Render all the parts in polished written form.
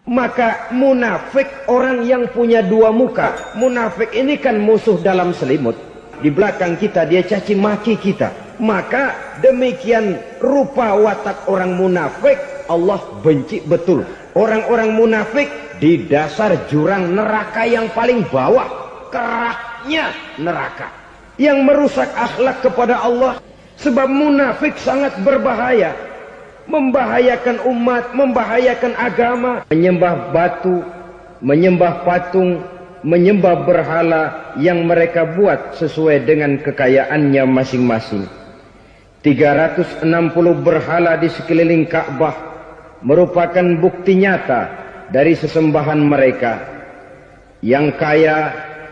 Maka munafik orang yang punya dua muka. Munafik ini kan musuh dalam selimut. Di belakang kita dia caci maki kita. Maka demikian rupa watak orang munafik Allah benci betul. Orang-orang munafik di dasar jurang neraka yang paling bawah. Keraknya neraka. Yang merusak akhlak kepada Allah. Sebab munafik sangat berbahaya. Membahayakan umat, membahayakan agama. Menyembah batu, menyembah patung, menyembah berhala yang mereka buat sesuai dengan kekayaannya masing-masing. 360 berhala di sekeliling Ka'bah merupakan bukti nyata dari sesembahan mereka. Yang kaya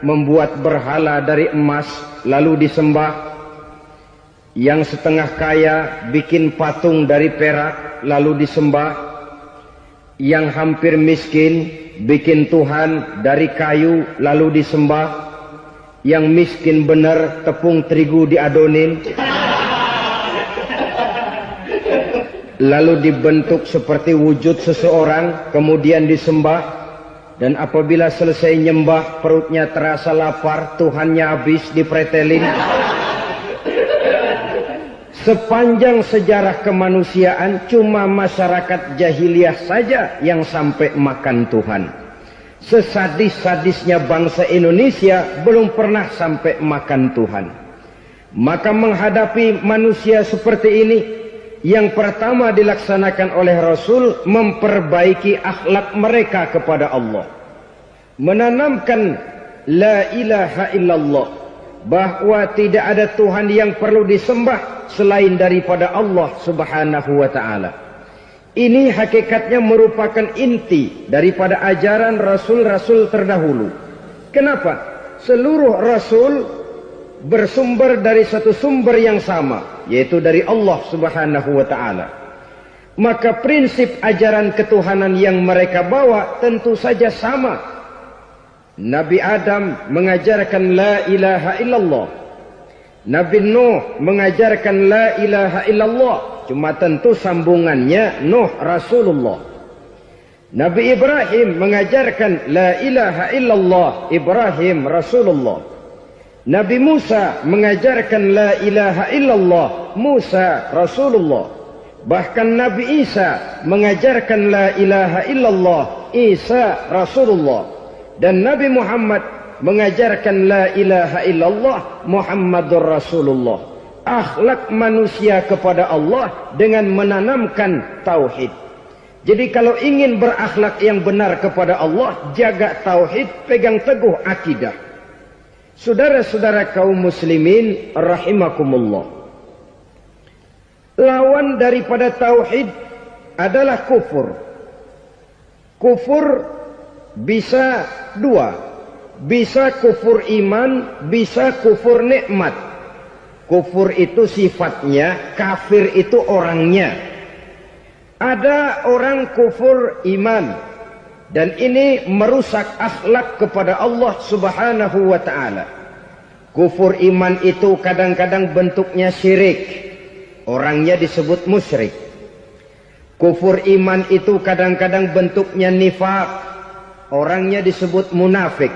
membuat berhala dari emas lalu disembah. Yang setengah kaya bikin patung dari perak lalu disembah. Yang hampir miskin bikin Tuhan dari kayu lalu disembah. Yang miskin benar tepung terigu diadonin lalu dibentuk seperti wujud seseorang kemudian disembah. Dan apabila selesai nyembah perutnya terasa lapar, Tuhannya habis dipretelin. Sepanjang sejarah kemanusiaan cuma masyarakat jahiliyah saja yang sampai makan Tuhan. Sesadis-sadisnya bangsa Indonesia belum pernah sampai makan Tuhan. Maka menghadapi manusia seperti ini, yang pertama dilaksanakan oleh Rasul memperbaiki akhlak mereka kepada Allah. Menanamkan la ilaha illallah, bahwa tidak ada Tuhan yang perlu disembah selain daripada Allah subhanahu wa ta'ala. Ini hakikatnya merupakan inti daripada ajaran Rasul-Rasul terdahulu. Kenapa? Seluruh Rasul bersumber dari satu sumber yang sama, yaitu dari Allah subhanahu wa ta'ala. Maka prinsip ajaran ketuhanan yang mereka bawa tentu saja sama. Nabi Adam mengajarkan la ilaha illallah. Nabi Nuh mengajarkan la ilaha illallah. Cuma tentu sambungannya Nuh Rasulullah. Nabi Ibrahim mengajarkan la ilaha illallah. Ibrahim Rasulullah. Nabi Musa mengajarkan la ilaha illallah. Musa Rasulullah. Bahkan Nabi Isa mengajarkan la ilaha illallah. Isa Rasulullah. Dan Nabi Muhammad mengajarkan la ilaha illallah Muhammadur Rasulullah. Akhlak manusia kepada Allah dengan menanamkan tauhid. Jadi kalau ingin berakhlak yang benar kepada Allah, jaga tauhid, pegang teguh akidah. Saudara-saudara kaum muslimin rahimakumullah. Lawan daripada tauhid adalah kufur. Kufur bisa dua. Bisa kufur iman, bisa kufur nikmat. Kufur itu sifatnya, kafir itu orangnya. Ada orang kufur iman, dan ini merusak akhlak kepada Allah subhanahu wa ta'ala. Kufur iman itu kadang-kadang bentuknya syirik, orangnya disebut musyrik. Kufur iman itu kadang-kadang bentuknya nifaq, orangnya disebut munafik.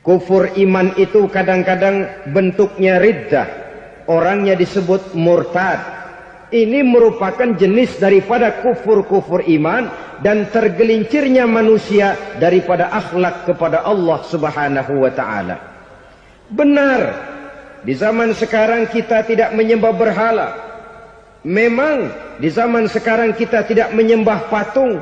Kufur iman itu kadang-kadang bentuknya riddah, orangnya disebut murtad. Ini merupakan jenis daripada kufur-kufur iman dan tergelincirnya manusia daripada akhlak kepada Allah subhanahu wa ta'ala. Benar, di zaman sekarang kita tidak menyembah berhala. Memang di zaman sekarang kita tidak menyembah patung.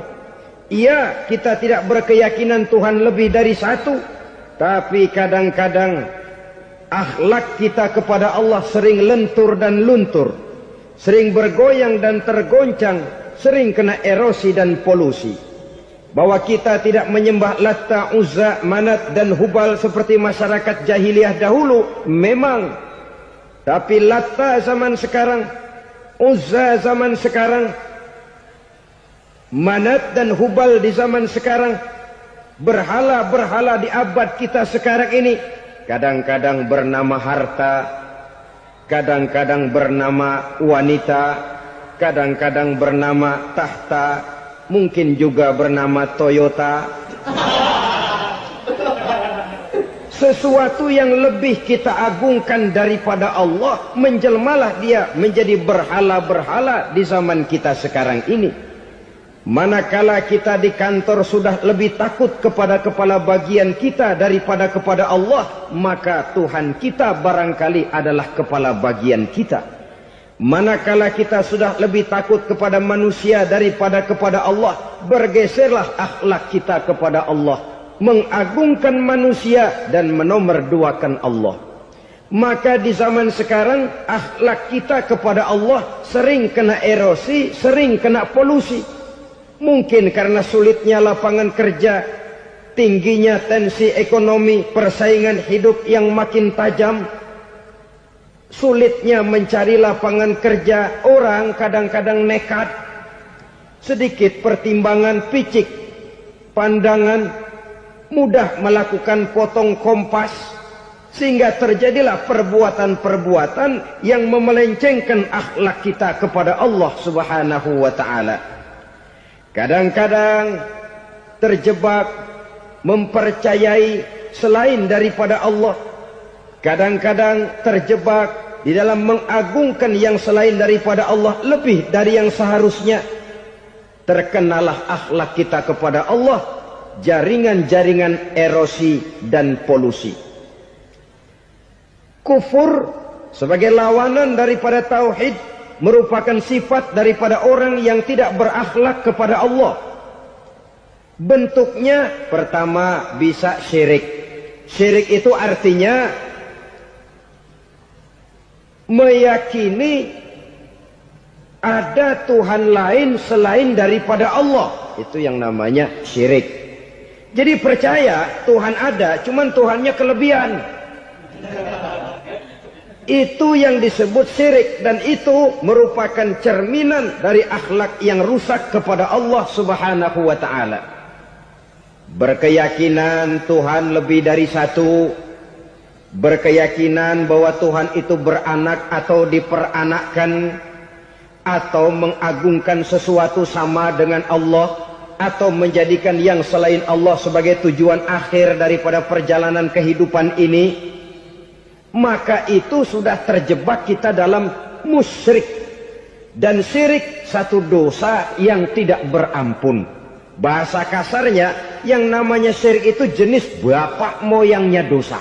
Iya, kita tidak berkeyakinan Tuhan lebih dari satu. Tapi kadang-kadang akhlak kita kepada Allah sering lentur dan luntur. Sering bergoyang dan tergoncang. Sering kena erosi dan polusi. Bahwa kita tidak menyembah Latta, Uzza, Manat dan Hubal seperti masyarakat jahiliyah dahulu. Memang. Tapi Latta zaman sekarang, Uzza zaman sekarang, Manat dan Hubal di zaman sekarang, berhala-berhala di abad kita sekarang ini kadang-kadang bernama harta, kadang-kadang bernama wanita, kadang-kadang bernama tahta, mungkin juga bernama Toyota. Sesuatu yang lebih kita agungkan daripada Allah, menjelmalah dia menjadi berhala-berhala di zaman kita sekarang ini. Manakala kita di kantor sudah lebih takut kepada kepala bagian kita daripada kepada Allah, maka Tuhan kita barangkali adalah kepala bagian kita. Manakala kita sudah lebih takut kepada manusia daripada kepada Allah, bergeserlah akhlak kita kepada Allah, mengagungkan manusia dan menomorduakan Allah. Maka di zaman sekarang akhlak kita kepada Allah sering kena erosi, sering kena polusi. Mungkin karena sulitnya lapangan kerja, tingginya tensi ekonomi, persaingan hidup yang makin tajam, sulitnya mencari lapangan kerja, orang kadang-kadang nekat, sedikit pertimbangan picik, pandangan, mudah melakukan potong kompas, sehingga terjadilah perbuatan-perbuatan yang memelencengkan akhlak kita kepada Allah Subhanahu wa ta'ala. Kadang-kadang terjebak mempercayai selain daripada Allah. Kadang-kadang terjebak di dalam mengagungkan yang selain daripada Allah lebih dari yang seharusnya. Terkenalah akhlak kita kepada Allah jaringan-jaringan erosi dan polusi. Kufur sebagai lawanan daripada tauhid merupakan sifat daripada orang yang tidak berakhlak kepada Allah. Bentuknya pertama bisa syirik. Syirik itu artinya meyakini ada Tuhan lain selain daripada Allah. Itu yang namanya syirik. Jadi percaya Tuhan ada, cuman Tuhannya kelebihan. Itu yang disebut syirik, dan itu merupakan cerminan dari akhlak yang rusak kepada Allah Subhanahu wa ta'ala. Berkeyakinan Tuhan lebih dari satu, berkeyakinan bahwa Tuhan itu beranak atau diperanakkan, atau mengagungkan sesuatu sama dengan Allah, atau menjadikan yang selain Allah sebagai tujuan akhir daripada perjalanan kehidupan ini, maka itu sudah terjebak kita dalam musyrik. Dan syirik satu dosa yang tidak berampun. Bahasa kasarnya, yang namanya syirik itu jenis bapak moyangnya dosa.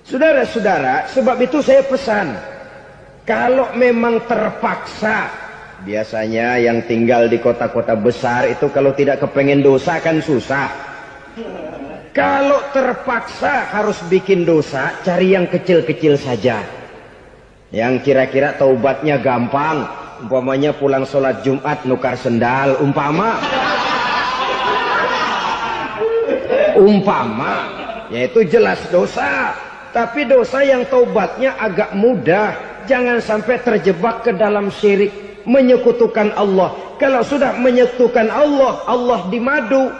Saudara-saudara, sebab itu saya pesan, kalau memang terpaksa, biasanya yang tinggal di kota-kota besar itu kalau tidak kepengen dosa kan susah. Kalau terpaksa harus bikin dosa, cari yang kecil-kecil saja. Yang kira-kira taubatnya gampang. Umpamanya pulang sholat Jumat nukar sendal. Umpama. Yaitu jelas dosa. Tapi dosa yang taubatnya agak mudah. Jangan sampai terjebak ke dalam syirik. Menyekutukan Allah. Kalau sudah menyekutukan Allah, Allah dimadu.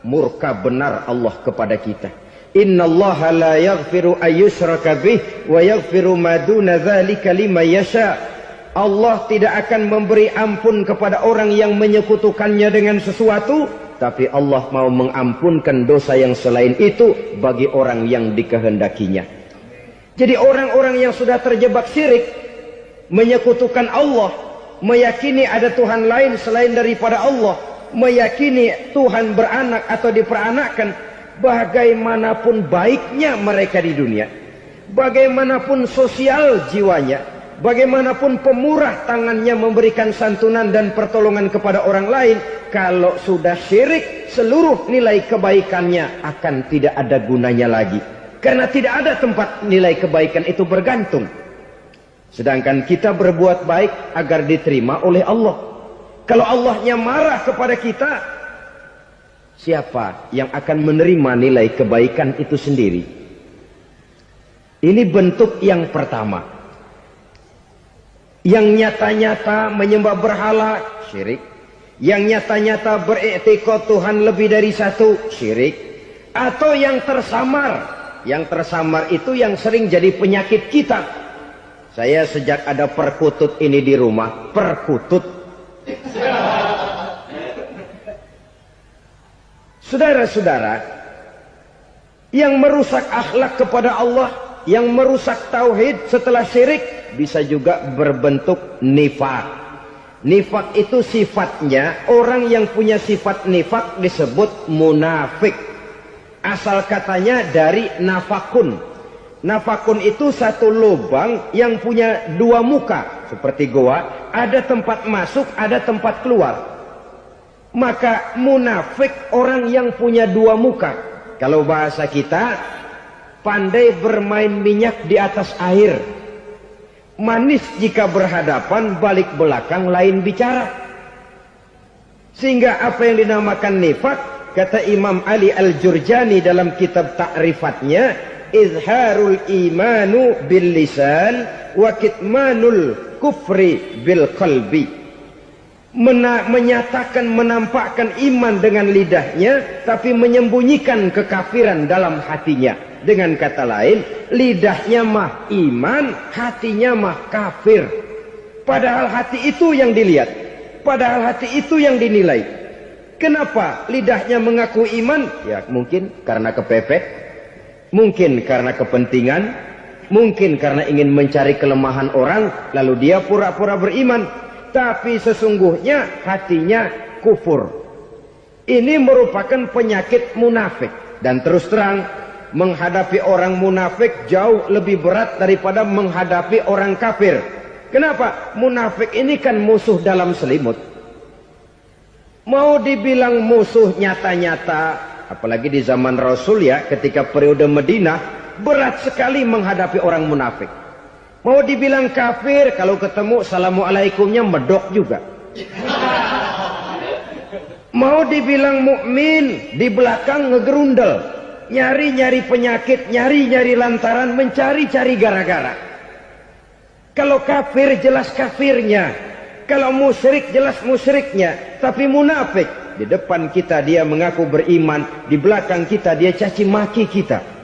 Murka benar Allah kepada kita. Innallaha la yaghfiru ayyushraka bih wa yaghfiru ma duna dzalika liman yasha. Allah tidak akan memberi ampun kepada orang yang menyekutukannya dengan sesuatu, tapi Allah mau mengampunkan dosa yang selain itu bagi orang yang dikehendakinya. Jadi orang-orang yang sudah terjebak syirik, menyekutukan Allah, meyakini ada Tuhan lain selain daripada Allah, meyakini Tuhan beranak atau diperanakkan, bagaimanapun baiknya mereka di dunia, bagaimanapun sosial jiwanya, bagaimanapun pemurah tangannya memberikan santunan dan pertolongan kepada orang lain, kalau sudah syirik, seluruh nilai kebaikannya akan tidak ada gunanya lagi. Karena tidak ada tempat nilai kebaikan itu bergantung. Sedangkan kita berbuat baik agar diterima oleh Allah. Kalau Allahnya marah kepada kita, siapa yang akan menerima nilai kebaikan itu sendiri? Ini bentuk yang pertama. Yang nyata-nyata menyembah berhala, syirik. Yang nyata-nyata beriktikad Tuhan lebih dari satu, syirik. Atau yang tersamar. Yang tersamar itu yang sering jadi penyakit kita. Saya sejak ada perkutut ini di rumah, perkutut. Saudara-saudara, yang merusak akhlak kepada Allah, yang merusak tauhid setelah syirik, bisa juga berbentuk nifak. Nifak itu sifatnya, orang yang punya sifat nifak disebut munafik. Asal katanya dari nafakun. Nafakun itu satu lubang yang punya dua muka, seperti goa, ada tempat masuk, ada tempat keluar. Maka munafik orang yang punya dua muka. Kalau bahasa kita, pandai bermain minyak di atas air. Manis jika berhadapan, balik belakang lain bicara. Sehingga apa yang dinamakan nifak, kata Imam Ali Al-Jurjani dalam kitab ta'rifatnya, izharul imanu bil lisan wa kitmanul kufri bil qalbi. Menyatakan, menampakkan iman dengan lidahnya, tapi menyembunyikan kekafiran dalam hatinya. Dengan kata lain, lidahnya mah iman, hatinya mah kafir. Padahal hati itu yang dilihat, padahal hati itu yang dinilai. Kenapa lidahnya mengaku iman? Ya mungkin karena kepepet, mungkin karena kepentingan, mungkin karena ingin mencari kelemahan orang, lalu dia pura-pura beriman. Tapi sesungguhnya hatinya kufur. Ini merupakan penyakit munafik. Dan terus terang, menghadapi orang munafik jauh lebih berat daripada menghadapi orang kafir. Kenapa? Munafik ini kan musuh dalam selimut. Mau dibilang musuh nyata-nyata, apalagi di zaman Rasul ya, ketika periode Madinah, berat sekali menghadapi orang munafik. Mau dibilang kafir, kalau ketemu assalamualaikumnya medok juga. Mau dibilang mukmin, di belakang ngegerundel, nyari-nyari penyakit, nyari-nyari lantaran, mencari-cari gara-gara. Kalau kafir jelas kafirnya, kalau musyrik jelas musyriknya. Tapi munafik, di depan kita dia mengaku beriman, di belakang kita dia caci maki kita.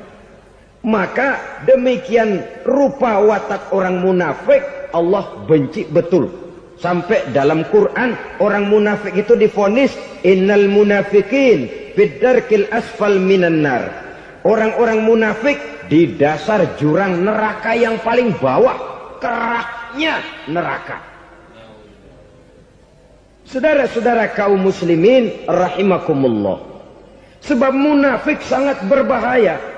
Maka demikian rupa watak orang munafik, Allah benci betul. Sampai dalam Quran orang munafik itu divonis innal munafikin fid darkil asfal minan nar. Orang-orang munafik di dasar jurang neraka yang paling bawah, keraknya neraka. Saudara-saudara kaum muslimin rahimakumullah. Sebab munafik sangat berbahaya.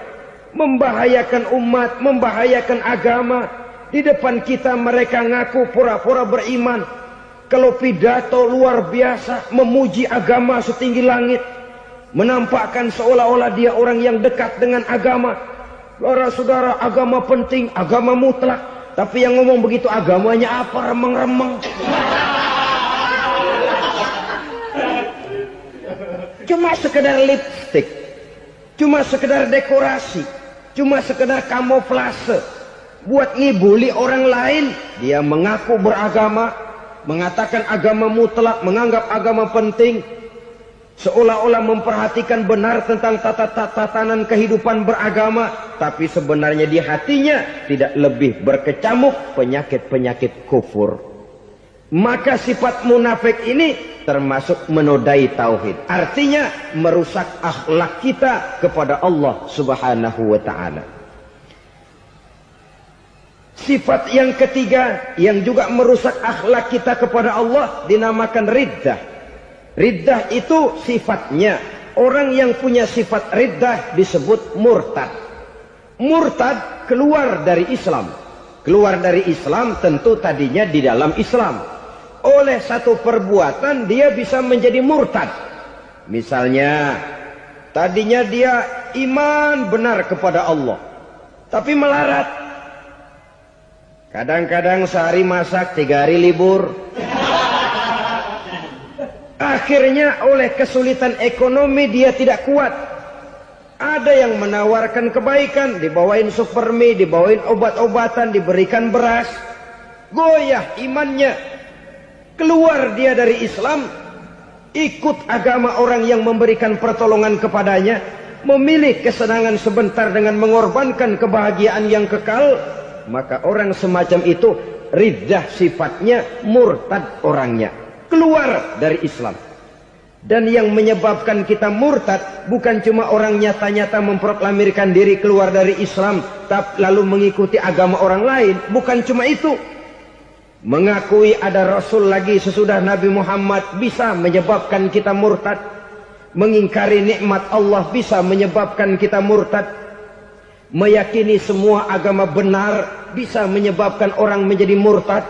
Membahayakan umat, membahayakan agama. Di depan kita mereka ngaku pura-pura beriman. Kalau pidato luar biasa, memuji agama setinggi langit, menampakkan seolah-olah dia orang yang dekat dengan agama. Saudara-saudara, agama penting, agama mutlak. Tapi yang ngomong begitu agamanya apa? Remeng-remeng. Cuma sekedar lipstick, cuma sekedar dekorasi, cuma sekedar kamuflase buat ngibuli orang lain. Dia mengaku beragama, mengatakan agama mutlak, menganggap agama penting, seolah-olah memperhatikan benar tentang tatanan kehidupan beragama, tapi sebenarnya di hatinya tidak lebih berkecamuk penyakit-penyakit kufur. Maka sifat munafik ini termasuk menodai tauhid. Artinya merusak akhlak kita kepada Allah Subhanahu wa ta'ala. Sifat yang ketiga yang juga merusak akhlak kita kepada Allah dinamakan riddah. Riddah itu sifatnya, orang yang punya sifat riddah disebut murtad. Murtad keluar dari Islam. Keluar dari Islam tentu tadinya di dalam Islam. Oleh satu perbuatan dia bisa menjadi murtad. Misalnya tadinya dia iman benar kepada Allah, tapi melarat. Kadang-kadang sehari masak, 3 hari libur. Akhirnya oleh kesulitan ekonomi dia tidak kuat. Ada yang menawarkan kebaikan, dibawain supermi, dibawain obat-obatan, diberikan beras. Goyah imannya. Keluar dia dari Islam, ikut agama orang yang memberikan pertolongan kepadanya, memilih kesenangan sebentar dengan mengorbankan kebahagiaan yang kekal, maka orang semacam itu riddah sifatnya, murtad orangnya, keluar dari Islam. Dan yang menyebabkan kita murtad bukan cuma orang nyata-nyata memproklamirkan diri keluar dari Islam tapi lalu mengikuti agama orang lain, bukan cuma itu. Mengakui ada Rasul lagi sesudah Nabi Muhammad bisa menyebabkan kita murtad. Mengingkari nikmat Allah bisa menyebabkan kita murtad. Meyakini semua agama benar bisa menyebabkan orang menjadi murtad.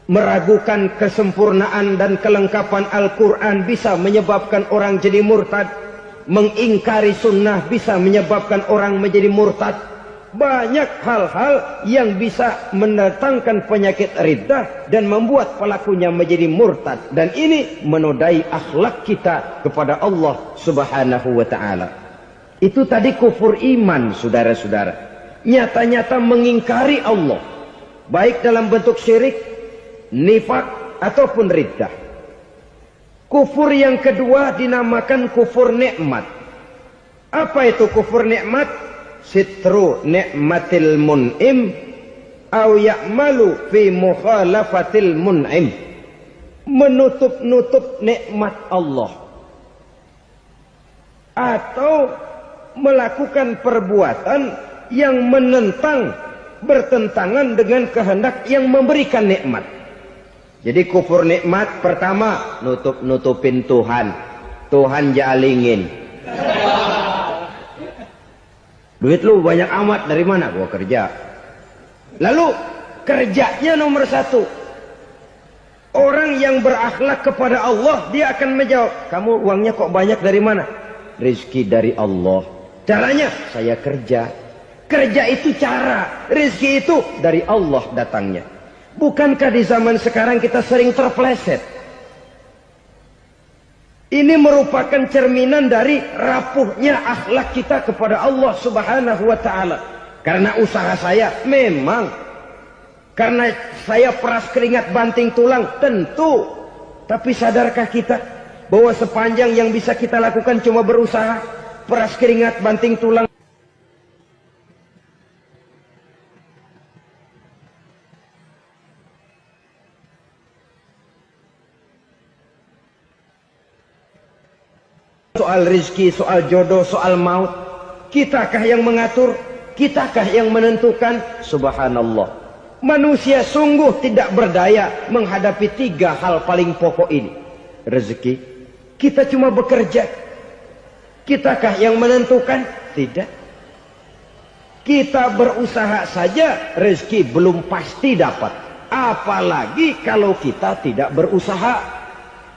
Meragukan kesempurnaan dan kelengkapan Al-Quran bisa menyebabkan orang jadi murtad. Mengingkari sunnah bisa menyebabkan orang menjadi murtad. Banyak hal-hal yang bisa mendatangkan penyakit riddah dan membuat pelakunya menjadi murtad. Dan ini menodai akhlak kita kepada Allah Subhanahu wa ta'ala. Itu tadi kufur iman, saudara-saudara. Nyata-nyata mengingkari Allah, baik dalam bentuk syirik, nifak, ataupun riddah. Kufur yang kedua dinamakan kufur nikmat. Apa itu kufur nikmat? Sitru ni'matil mun'im au ya'malu fi mukhalafatil mun'im. Menutup-nutup nikmat Allah, atau melakukan perbuatan yang menentang, bertentangan dengan kehendak yang memberikan nikmat. Jadi kufur nikmat pertama, nutup-nutupin Tuhan. Tuhan jalingin. Duit lu banyak amat, dari mana? Gua kerja. Lalu kerjanya nomor satu. Orang yang berakhlak kepada Allah, dia akan menjawab, kamu uangnya kok banyak, dari mana? Rizki dari Allah. Caranya, saya kerja. Kerja itu cara, rizki itu dari Allah datangnya. Bukankah di zaman sekarang kita sering terpleset? Ini merupakan cerminan dari rapuhnya akhlak kita kepada Allah Subhanahu wa ta'ala. Karena usaha saya memang, karena saya peras keringat banting tulang, tentu. Tapi sadarkah kita bahwa sepanjang yang bisa kita lakukan cuma berusaha, peras keringat banting tulang? Soal rizki, soal jodoh, soal maut, kitakah yang mengatur? Kitakah yang menentukan? Subhanallah. Manusia sungguh tidak berdaya menghadapi tiga hal paling pokok ini. Rezeki, kita cuma bekerja. Kitakah yang menentukan? Tidak. Kita berusaha saja, rezeki belum pasti dapat. Apalagi kalau kita tidak berusaha.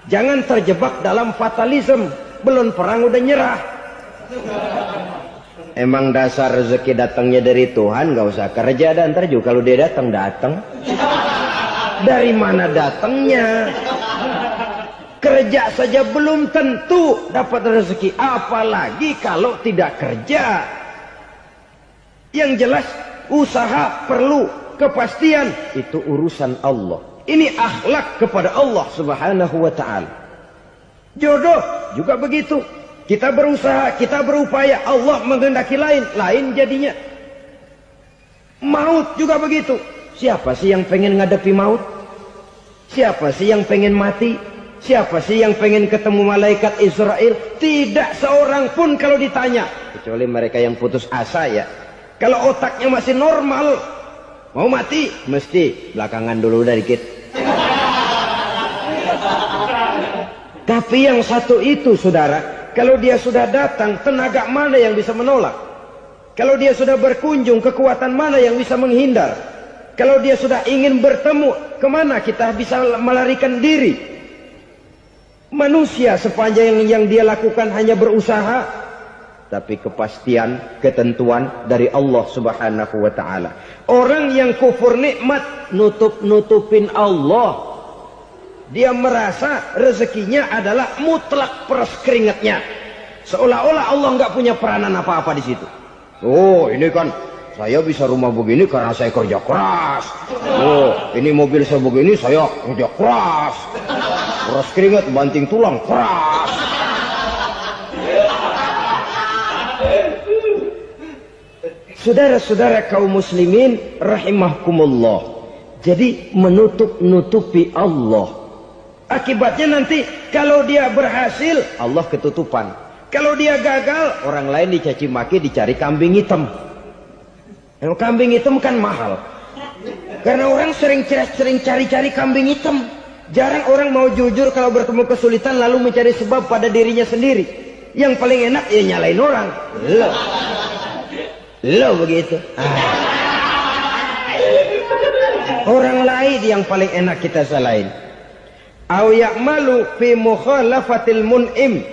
Jangan terjebak dalam fatalisme. Belum perang udah nyerah. Emang dasar rezeki datangnya dari Tuhan, gak usah kerja, dan ntar juga kalau dia datang. Dari mana datangnya? Kerja saja belum tentu dapat rezeki, apalagi kalau tidak kerja. Yang jelas usaha perlu kepastian, itu urusan Allah. Ini akhlak kepada Allah Subhanahu wa ta'ala. Jodoh juga begitu. Kita berusaha, kita berupaya, Allah menghendaki lain, lain jadinya. Maut juga begitu. Siapa sih yang pengen ngadepi maut? Siapa sih yang pengen mati? Siapa sih yang pengen ketemu malaikat Israel? Tidak seorang pun kalau ditanya, kecuali mereka yang putus asa ya. Kalau otaknya masih normal, mau mati mesti belakangan dulu udah dikit. Tapi yang satu itu, saudara, kalau dia sudah datang, tenaga mana yang bisa menolak? Kalau dia sudah berkunjung, kekuatan mana yang bisa menghindar? Kalau dia sudah ingin bertemu, kemana kita bisa melarikan diri? Manusia sepanjang yang dia lakukan hanya berusaha, tapi kepastian, ketentuan dari Allah Subhanahu wa ta'ala. Orang yang kufur nikmat, nutup-nutupin Allah. Dia merasa rezekinya adalah mutlak peras keringatnya. Seolah-olah Allah nggak punya peranan apa-apa di situ. Oh, ini kan saya bisa rumah begini karena saya kerja keras. Oh, ini mobil saya begini saya kerja keras. Peras keringat, banting tulang, keras. Saudara-saudara kaum muslimin rahimahkumullah. Jadi menutup-nutupi Allah. Akibatnya nanti kalau dia berhasil, Allah ketutupan. Kalau dia gagal, orang lain dicaci maki, dicari kambing hitam. Kalau kambing hitam kan mahal. Karena orang sering cari-cari kambing hitam. Jarang orang mau jujur kalau bertemu kesulitan lalu mencari sebab pada dirinya sendiri. Yang paling enak ya nyalain orang. Lo begitu. Orang lain yang paling enak kita salahin. Au ya'malu fi mukhalafatil mun'im,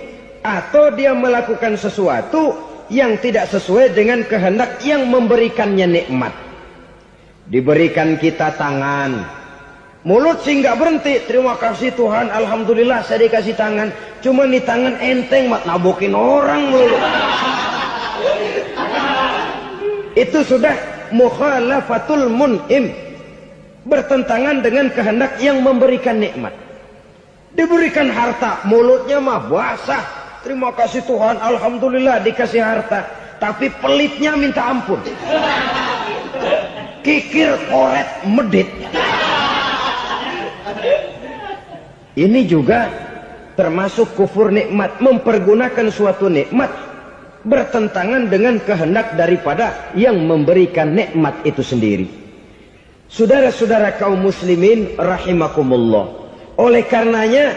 atau dia melakukan sesuatu yang tidak sesuai dengan kehendak yang memberikannya nikmat. Diberikan kita tangan, mulut sih nggak berhenti. Terima kasih Tuhan, alhamdulillah saya dikasih tangan. Cuma nih tangan enteng mat nabokin orang mulu. Itu sudah mukhalafatul mun'im, bertentangan dengan kehendak yang memberikan nikmat. Diberikan harta, mulutnya mah basah. Terima kasih Tuhan, alhamdulillah dikasih harta. Tapi pelitnya minta ampun. Kikir, koret, medit. Ini juga termasuk kufur nikmat, mempergunakan suatu nikmat bertentangan dengan kehendak daripada yang memberikan nikmat itu sendiri. Saudara-saudara kaum muslimin rahimakumullah. Oleh karenanya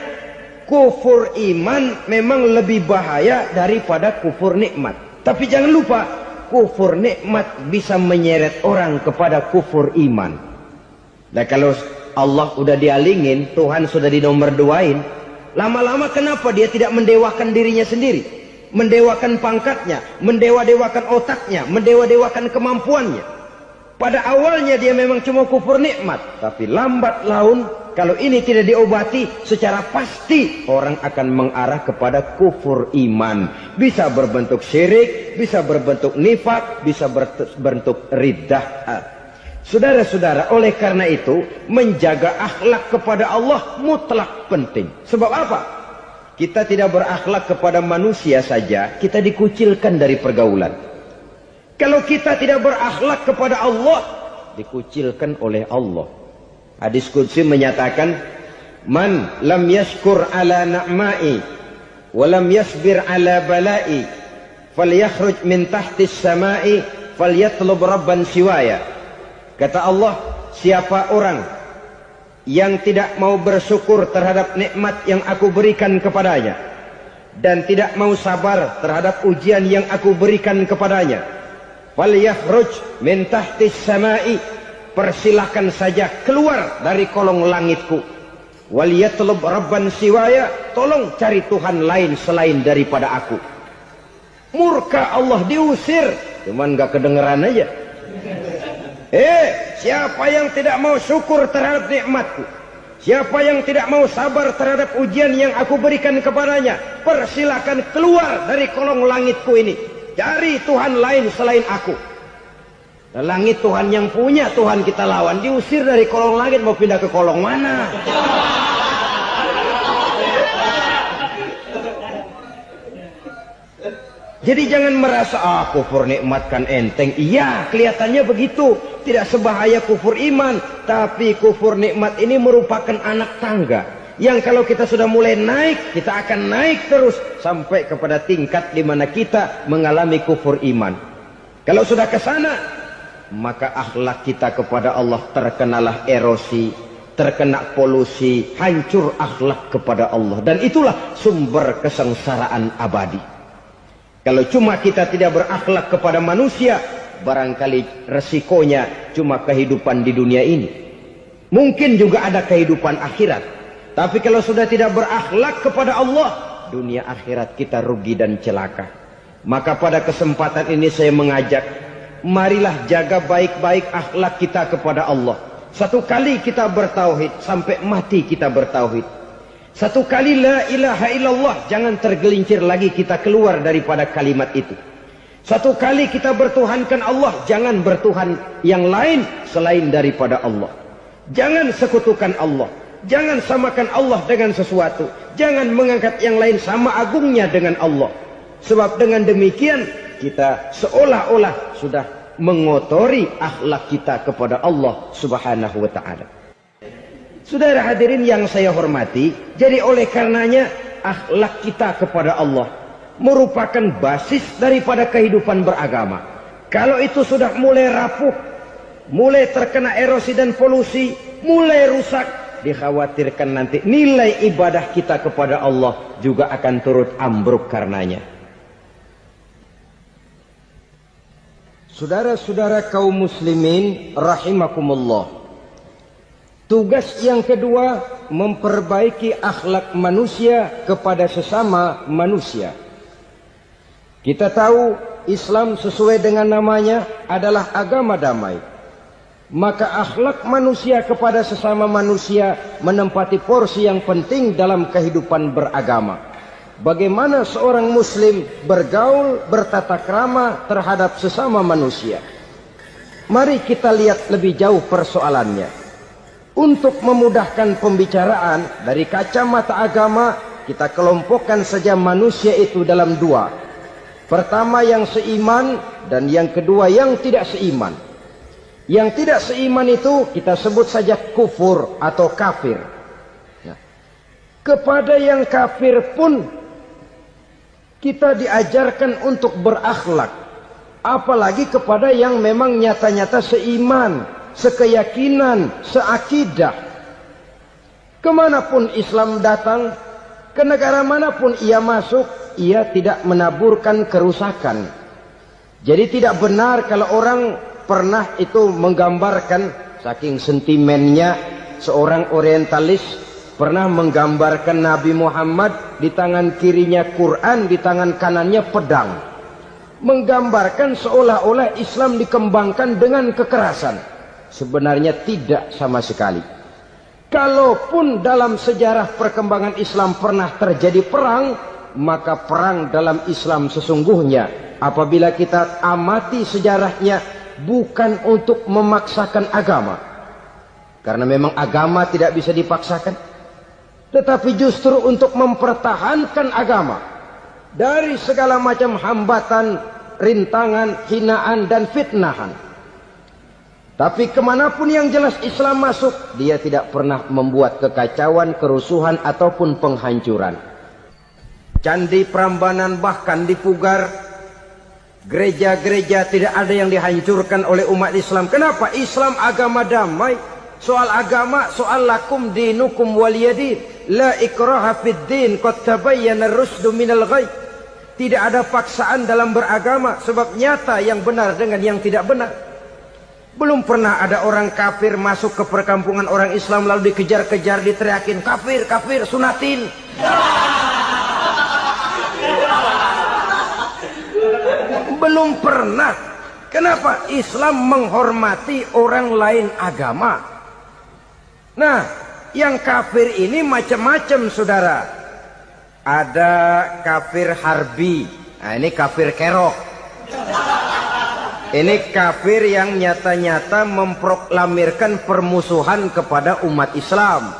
kufur iman memang lebih bahaya daripada kufur nikmat. Tapi jangan lupa, kufur nikmat bisa menyeret orang kepada kufur iman. Nah kalau Allah udah dialingin, Tuhan sudah dinomor duain, lama-lama kenapa dia tidak mendewakan dirinya sendiri? Mendewakan pangkatnya, mendewa-dewakan otaknya, mendewa-dewakan kemampuannya. Pada awalnya dia memang cuma kufur nikmat, tapi lambat laun kalau ini tidak diobati, secara pasti orang akan mengarah kepada kufur iman. Bisa berbentuk syirik, bisa berbentuk nifak, bisa berbentuk riddah. Saudara-saudara, oleh karena itu menjaga akhlak kepada Allah mutlak penting. Sebab apa? Kita tidak berakhlak kepada manusia saja, kita dikucilkan dari pergaulan. Kalau kita tidak berakhlak kepada Allah, dikucilkan oleh Allah. Hadis qudsi menyatakan, man lam yashkur ala na'ma'i wa lam yasbir ala bala'i falyakhruj min tahtis sama'i falyatlub rabban siwaya. Kata Allah, siapa orang yang tidak mau bersyukur terhadap nikmat yang aku berikan kepadanya dan tidak mau sabar terhadap ujian yang aku berikan kepadanya, falyakhruj min tahtis sama'i, persilahkan saja keluar dari kolong langitku. Waliyatlub rabban siwaya, tolong cari Tuhan lain selain daripada aku. Murka Allah, diusir, cuman gak kedengeran aja. Siapa yang tidak mau syukur terhadap nikmatku, siapa yang tidak mau sabar terhadap ujian yang aku berikan kepadanya, persilahkan keluar dari kolong langitku ini, cari Tuhan lain selain aku. Langit Tuhan yang punya, Tuhan kita lawan, diusir dari kolong langit, mau pindah ke kolong mana? Jadi jangan merasa kufur nikmat kan enteng. Iya, kelihatannya begitu, tidak sebahaya kufur iman. Tapi kufur nikmat ini merupakan anak tangga yang kalau kita sudah mulai naik, kita akan naik terus sampai kepada tingkat di mana kita mengalami kufur iman. Kalau sudah ke sana, maka akhlak kita kepada Allah terkenalah erosi, terkena polusi, hancur akhlak kepada Allah. Dan itulah sumber kesengsaraan abadi. Kalau cuma kita tidak berakhlak kepada manusia, barangkali resikonya cuma kehidupan di dunia ini. Mungkin juga ada kehidupan akhirat. Tapi kalau sudah tidak berakhlak kepada Allah, dunia akhirat kita rugi dan celaka. Maka pada kesempatan ini saya mengajak, marilah jaga baik-baik akhlak kita kepada Allah. Satu kali kita bertauhid, sampai mati kita bertauhid. Satu kali la ilaha illallah, jangan tergelincir lagi kita keluar daripada kalimat itu. Satu kali kita bertuhankan Allah, jangan bertuhan yang lain selain daripada Allah. Jangan sekutukan Allah, jangan samakan Allah dengan sesuatu, jangan mengangkat yang lain sama agungnya dengan Allah. Sebab dengan demikian kita seolah-olah sudah mengotori akhlak kita kepada Allah Subhanahu wa taala. Saudara hadirin yang saya hormati, jadi oleh karenanya akhlak kita kepada Allah merupakan basis daripada kehidupan beragama. Kalau itu sudah mulai rapuh, mulai terkena erosi dan polusi, mulai rusak, dikhawatirkan nanti nilai ibadah kita kepada Allah juga akan turut ambruk karenanya. Saudara-saudara kaum muslimin rahimakumullah, tugas yang kedua memperbaiki akhlak manusia kepada sesama manusia. Kita tahu Islam sesuai dengan namanya adalah agama damai. Maka akhlak manusia kepada sesama manusia menempati porsi yang penting dalam kehidupan beragama. Bagaimana seorang muslim bergaul, bertata krama terhadap sesama manusia. Mari kita lihat lebih jauh persoalannya. Untuk memudahkan pembicaraan dari kacamata agama, kita kelompokkan saja manusia itu dalam dua. Pertama yang seiman dan yang kedua yang tidak seiman. Yang tidak seiman itu kita sebut saja kufur atau kafir. Nah, kepada yang kafir pun kita diajarkan untuk berakhlak. Apalagi kepada yang memang nyata-nyata seiman, sekeyakinan, seakidah. Kemanapun Islam datang, ke negara manapun ia masuk, ia tidak menaburkan kerusakan. Jadi tidak benar kalau orang pernah itu menggambarkan, saking sentimennya seorang orientalis pernah menggambarkan Nabi Muhammad di tangan kirinya Quran, di tangan kanannya pedang. Menggambarkan seolah-olah Islam dikembangkan dengan kekerasan. Sebenarnya tidak sama sekali. Kalaupun dalam sejarah perkembangan Islam pernah terjadi perang, maka perang dalam Islam sesungguhnya apabila kita amati sejarahnya bukan untuk memaksakan agama. Karena memang agama tidak bisa dipaksakan. Tetapi justru untuk mempertahankan agama dari segala macam hambatan, rintangan, hinaan dan fitnahan. Tapi kemanapun yang jelas Islam masuk, dia tidak pernah membuat kekacauan, kerusuhan ataupun penghancuran. Candi Prambanan bahkan dipugar, gereja-gereja tidak ada yang dihancurkan oleh umat Islam. Kenapa? Islam agama damai. Soal agama, soal lakum dinukum waliyadin. La ikraha fid din, qad tabayyana ar-rusdu minal ghayy. Tidak ada paksaan dalam beragama, sebab nyata yang benar dengan yang tidak benar. Belum pernah ada orang kafir masuk ke perkampungan orang Islam lalu dikejar-kejar, diteriakin kafir, kafir, sunatin. Belum pernah. Kenapa? Islam menghormati orang lain agama. Nah, yang kafir ini macam-macam saudara. Ada kafir harbi. Nah, ini kafir kerok. Ini kafir yang nyata-nyata memproklamirkan permusuhan kepada umat Islam.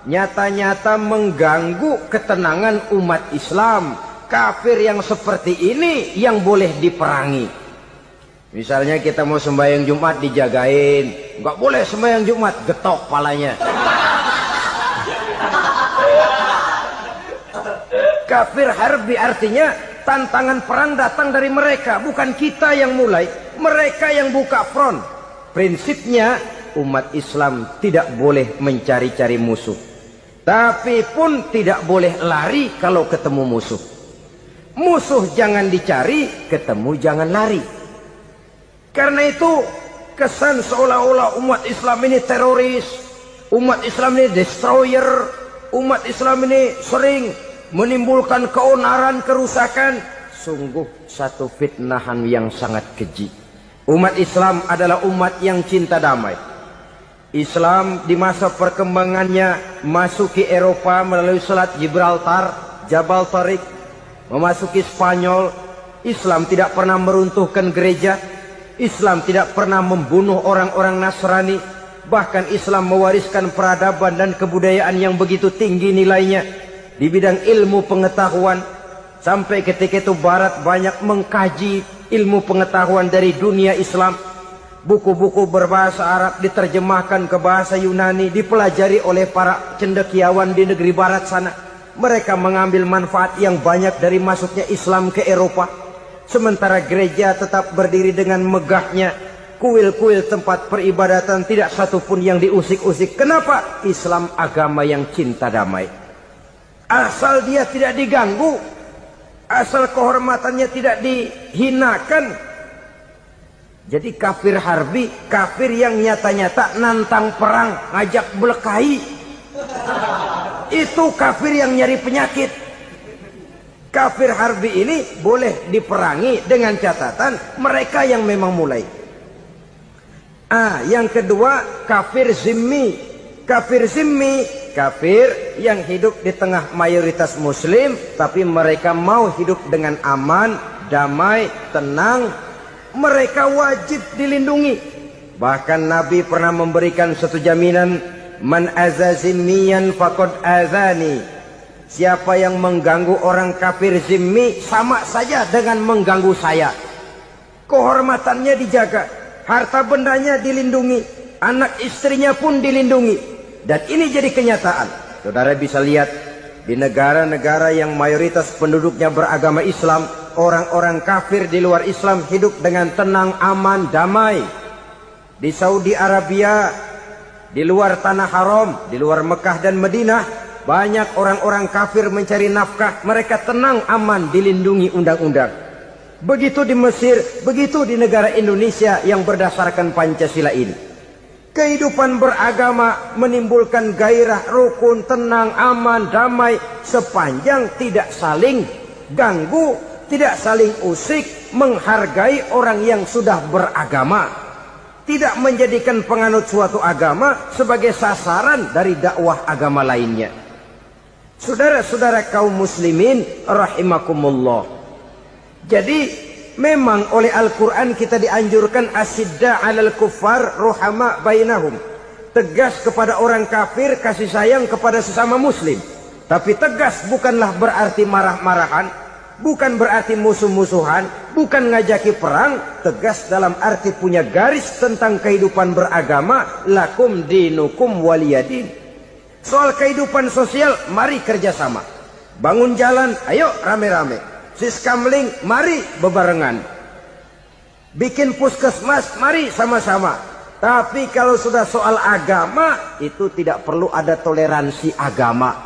Nyata-nyata mengganggu ketenangan umat Islam. Kafir yang seperti ini yang boleh diperangi. Misalnya kita mau sembahyang Jumat dijagain, nggak boleh sembahyang Jumat, getok palanya. Kafir harbi artinya tantangan perang datang dari mereka, bukan kita yang mulai, mereka yang buka front. Prinsipnya umat Islam tidak boleh mencari-cari musuh, tapi pun tidak boleh lari kalau ketemu musuh. Musuh jangan dicari, ketemu jangan lari. Karena itu kesan seolah-olah umat Islam ini teroris, umat Islam ini destroyer, umat Islam ini sering menimbulkan keonaran, kerusakan. Sungguh satu fitnahan yang sangat keji. Umat Islam adalah umat yang cinta damai. Islam di masa perkembangannya masuki Eropa melalui Selat Gibraltar, Jabal Tariq, memasuki Spanyol. Islam tidak pernah meruntuhkan gereja. Islam tidak pernah membunuh orang-orang Nasrani. Bahkan Islam mewariskan peradaban dan kebudayaan yang begitu tinggi nilainya di bidang ilmu pengetahuan. Sampai ketika itu Barat banyak mengkaji ilmu pengetahuan dari dunia Islam. Buku-buku berbahasa Arab diterjemahkan ke bahasa Yunani, dipelajari oleh para cendekiawan di negeri barat sana. Mereka mengambil manfaat yang banyak dari masuknya Islam ke Eropa. Sementara gereja tetap berdiri dengan megahnya. Kuil-kuil tempat peribadatan tidak satupun yang diusik-usik. Kenapa? Islam agama yang cinta damai. Asal dia tidak diganggu, asal kehormatannya tidak dihinakan. Jadi kafir harbi, kafir yang nyata-nyata nantang perang, ngajak berkelahi, itu kafir yang nyari penyakit. Kafir harbi ini boleh diperangi dengan catatan mereka yang memang mulai. Yang kedua, kafir zimmi. Kafir zimmi, kafir yang hidup di tengah mayoritas muslim, tapi mereka mau hidup dengan aman, damai, tenang. Mereka wajib dilindungi. Bahkan Nabi pernah memberikan satu jaminan, man aza zimmiyan faqad azani. Siapa yang mengganggu orang kafir zimmi sama saja dengan mengganggu saya. Kehormatannya dijaga, harta bendanya dilindungi, anak istrinya pun dilindungi. Dan ini jadi kenyataan. Saudara bisa lihat di negara-negara yang mayoritas penduduknya beragama Islam, orang-orang kafir di luar Islam hidup dengan tenang, aman, damai. Di Saudi Arabia, di luar tanah haram, di luar Mekah dan Madinah, banyak orang-orang kafir mencari nafkah. Mereka tenang, aman, dilindungi undang-undang. Begitu di Mesir, begitu di negara Indonesia yang berdasarkan Pancasila ini. Kehidupan beragama menimbulkan gairah, rukun, tenang, aman, damai, sepanjang tidak saling ganggu, tidak saling usik, menghargai orang yang sudah beragama, tidak menjadikan penganut suatu agama sebagai sasaran dari dakwah agama lainnya. Saudara-saudara kaum muslimin rahimakumullah. Jadi memang oleh Al-Quran kita dianjurkan asidda 'alal kuffar ruhama bainahum. Tegas kepada orang kafir, kasih sayang kepada sesama muslim. Tapi tegas bukanlah berarti marah-marahan, bukan berarti musuh-musuhan, bukan ngajaki perang. Tegas dalam arti punya garis tentang kehidupan beragama, lakum dinukum waliyadin. Soal kehidupan sosial, mari kerjasama. Bangun jalan, ayo rame-rame. Siskamling, mari bebarengan. Bikin puskesmas, mari sama-sama. Tapi kalau sudah soal agama, itu tidak perlu ada toleransi agama.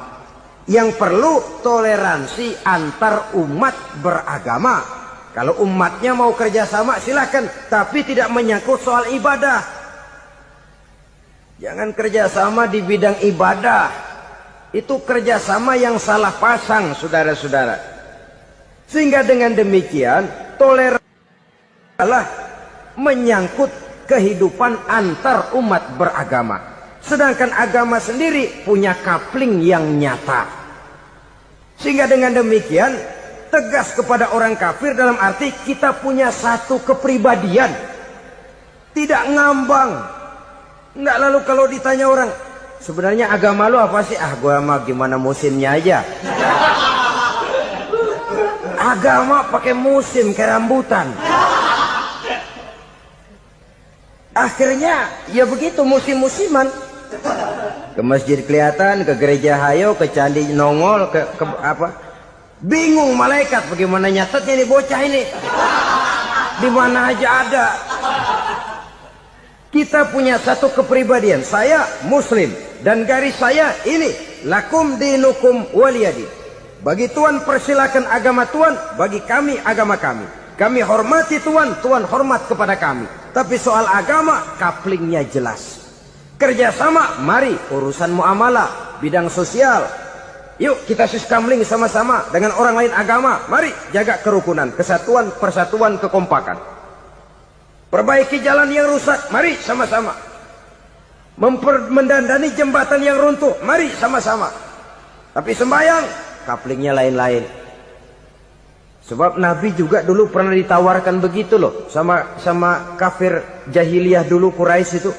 Yang perlu toleransi antar umat beragama. Kalau umatnya mau kerjasama silakan, tapi tidak menyangkut soal ibadah. Jangan kerjasama di bidang ibadah. Itu kerjasama yang salah pasang, saudara-saudara. Sehingga dengan demikian toleransi adalah menyangkut kehidupan antar umat beragama. Sedangkan agama sendiri punya kapling yang nyata. Sehingga dengan demikian tegas kepada orang kafir dalam arti kita punya satu kepribadian. Tidak ngambang. Enggak, lalu kalau ditanya orang, sebenarnya agama lu apa sih? Gua mah gimana musimnya aja. Agama pakai musim kayak rambutan. Akhirnya ya begitu, musim-musiman. Ke masjid kelihatan, ke gereja hayo, ke candi nongol, ke apa? Bingung malaikat bagaimana nyatetnya nih bocah ini. Di mana aja ada. Kita punya satu kepribadian. Saya muslim dan garis saya ini, lakum dinukum waliyadin. Bagi Tuhan persilakan agama Tuhan, bagi kami agama kami. Kami hormati Tuhan, Tuhan hormat kepada kami. Tapi soal agama, kaplingnya jelas. Kerjasama, mari urusan muamalah, bidang sosial. Yuk kita siskamling sama-sama dengan orang lain agama. Mari jaga kerukunan, kesatuan, persatuan, kekompakan. Perbaiki jalan yang rusak, mari sama-sama. Mendandani jembatan yang runtuh, mari sama-sama. Tapi sembahyang, kaplingnya lain-lain. Sebab Nabi juga dulu pernah ditawarkan begitu loh sama kafir jahiliyah dulu, Quraisy itu.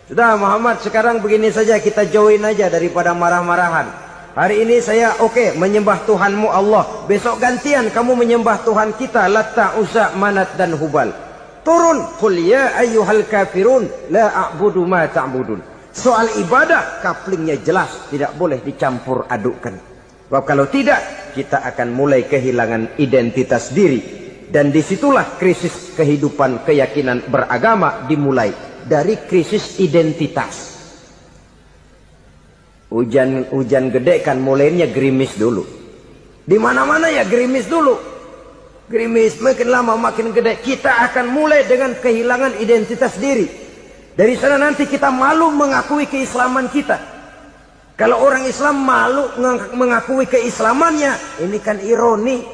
Sudah Muhammad, sekarang begini saja, kita join aja daripada marah-marahan. Hari ini saya menyembah Tuhanmu Allah. Besok gantian kamu menyembah Tuhan kita Latta, Uzza, Manat dan Hubal. Turun, qul ya ayyuhal kafirun la a'budu ma ta'budun. Soal ibadah kaplingnya jelas, tidak boleh dicampur adukkan. Sebab kalau tidak, kita akan mulai kehilangan identitas diri. Dan disitulah krisis kehidupan keyakinan beragama dimulai. Dari krisis identitas. Hujan gede kan mulainya gerimis dulu. Di mana-mana ya gerimis dulu. Gerimis makin lama makin gede. Kita akan mulai dengan kehilangan identitas diri. Dari sana nanti kita malu mengakui keislaman kita. Kalau orang Islam malu mengakui keislamannya, ini kan ironi,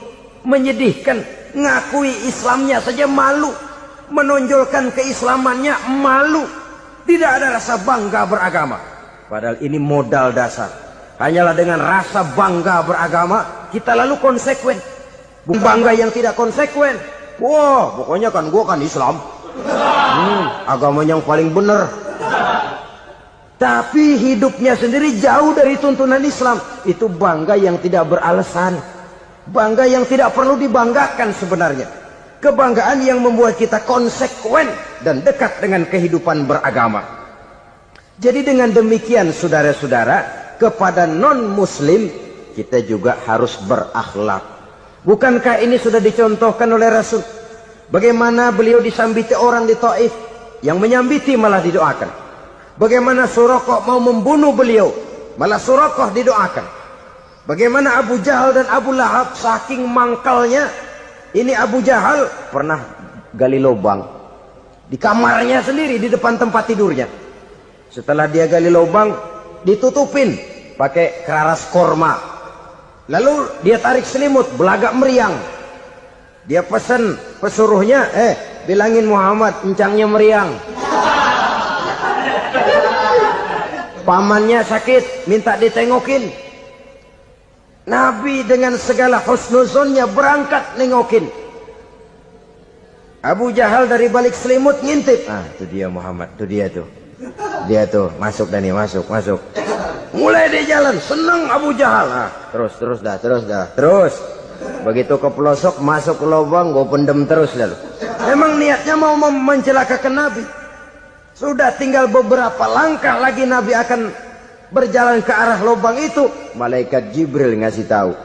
menyedihkan. Ngakui Islamnya saja malu, menonjolkan keislamannya malu. Tidak ada rasa bangga beragama. Padahal ini modal dasar. Hanyalah dengan rasa bangga beragama kita lalu konsekuen. Bukan bangga yang tidak konsekuen. Wah, pokoknya kan gua kan Islam. Agama yang paling benar. Tapi hidupnya sendiri jauh dari tuntunan Islam. Itu bangga yang tidak beralasan. Bangga yang tidak perlu dibanggakan sebenarnya. Kebanggaan yang membuat kita konsekuen dan dekat dengan kehidupan beragama. Jadi dengan demikian saudara-saudara, kepada non-muslim kita juga harus berakhlak. Bukankah ini sudah dicontohkan oleh Rasul? Bagaimana beliau disambiti orang di Taif, yang menyambiti malah didoakan. Bagaimana Suraqah mau membunuh beliau, malah Suraqah didoakan. Bagaimana Abu Jahal dan Abu Lahab saking mangkalnya. Ini Abu Jahal pernah gali lubang di kamarnya sendiri, di depan tempat tidurnya. Setelah dia gali lubang, ditutupin pakai keras korma. Lalu dia tarik selimut, belagak meriang. Dia pesan pesuruhnya, bilangin Muhammad, encangnya meriang. Pamannya sakit, minta ditengokin. Nabi dengan segala husnuzonnya berangkat nengokin. Abu Jahal dari balik selimut ngintip. Itu dia Muhammad, itu dia tuh. Dia tuh masuk Dani, masuk. Mulai dia jalan, senang Abu Jahal. Terus dah. Begitu ke pelosok, masuk ke lubang, gue pendem terus lalu. Memang niatnya mau mencelakakan Nabi. Sudah tinggal beberapa langkah lagi Nabi akan berjalan ke arah lubang itu. Malaikat Jibril ngasih tahu,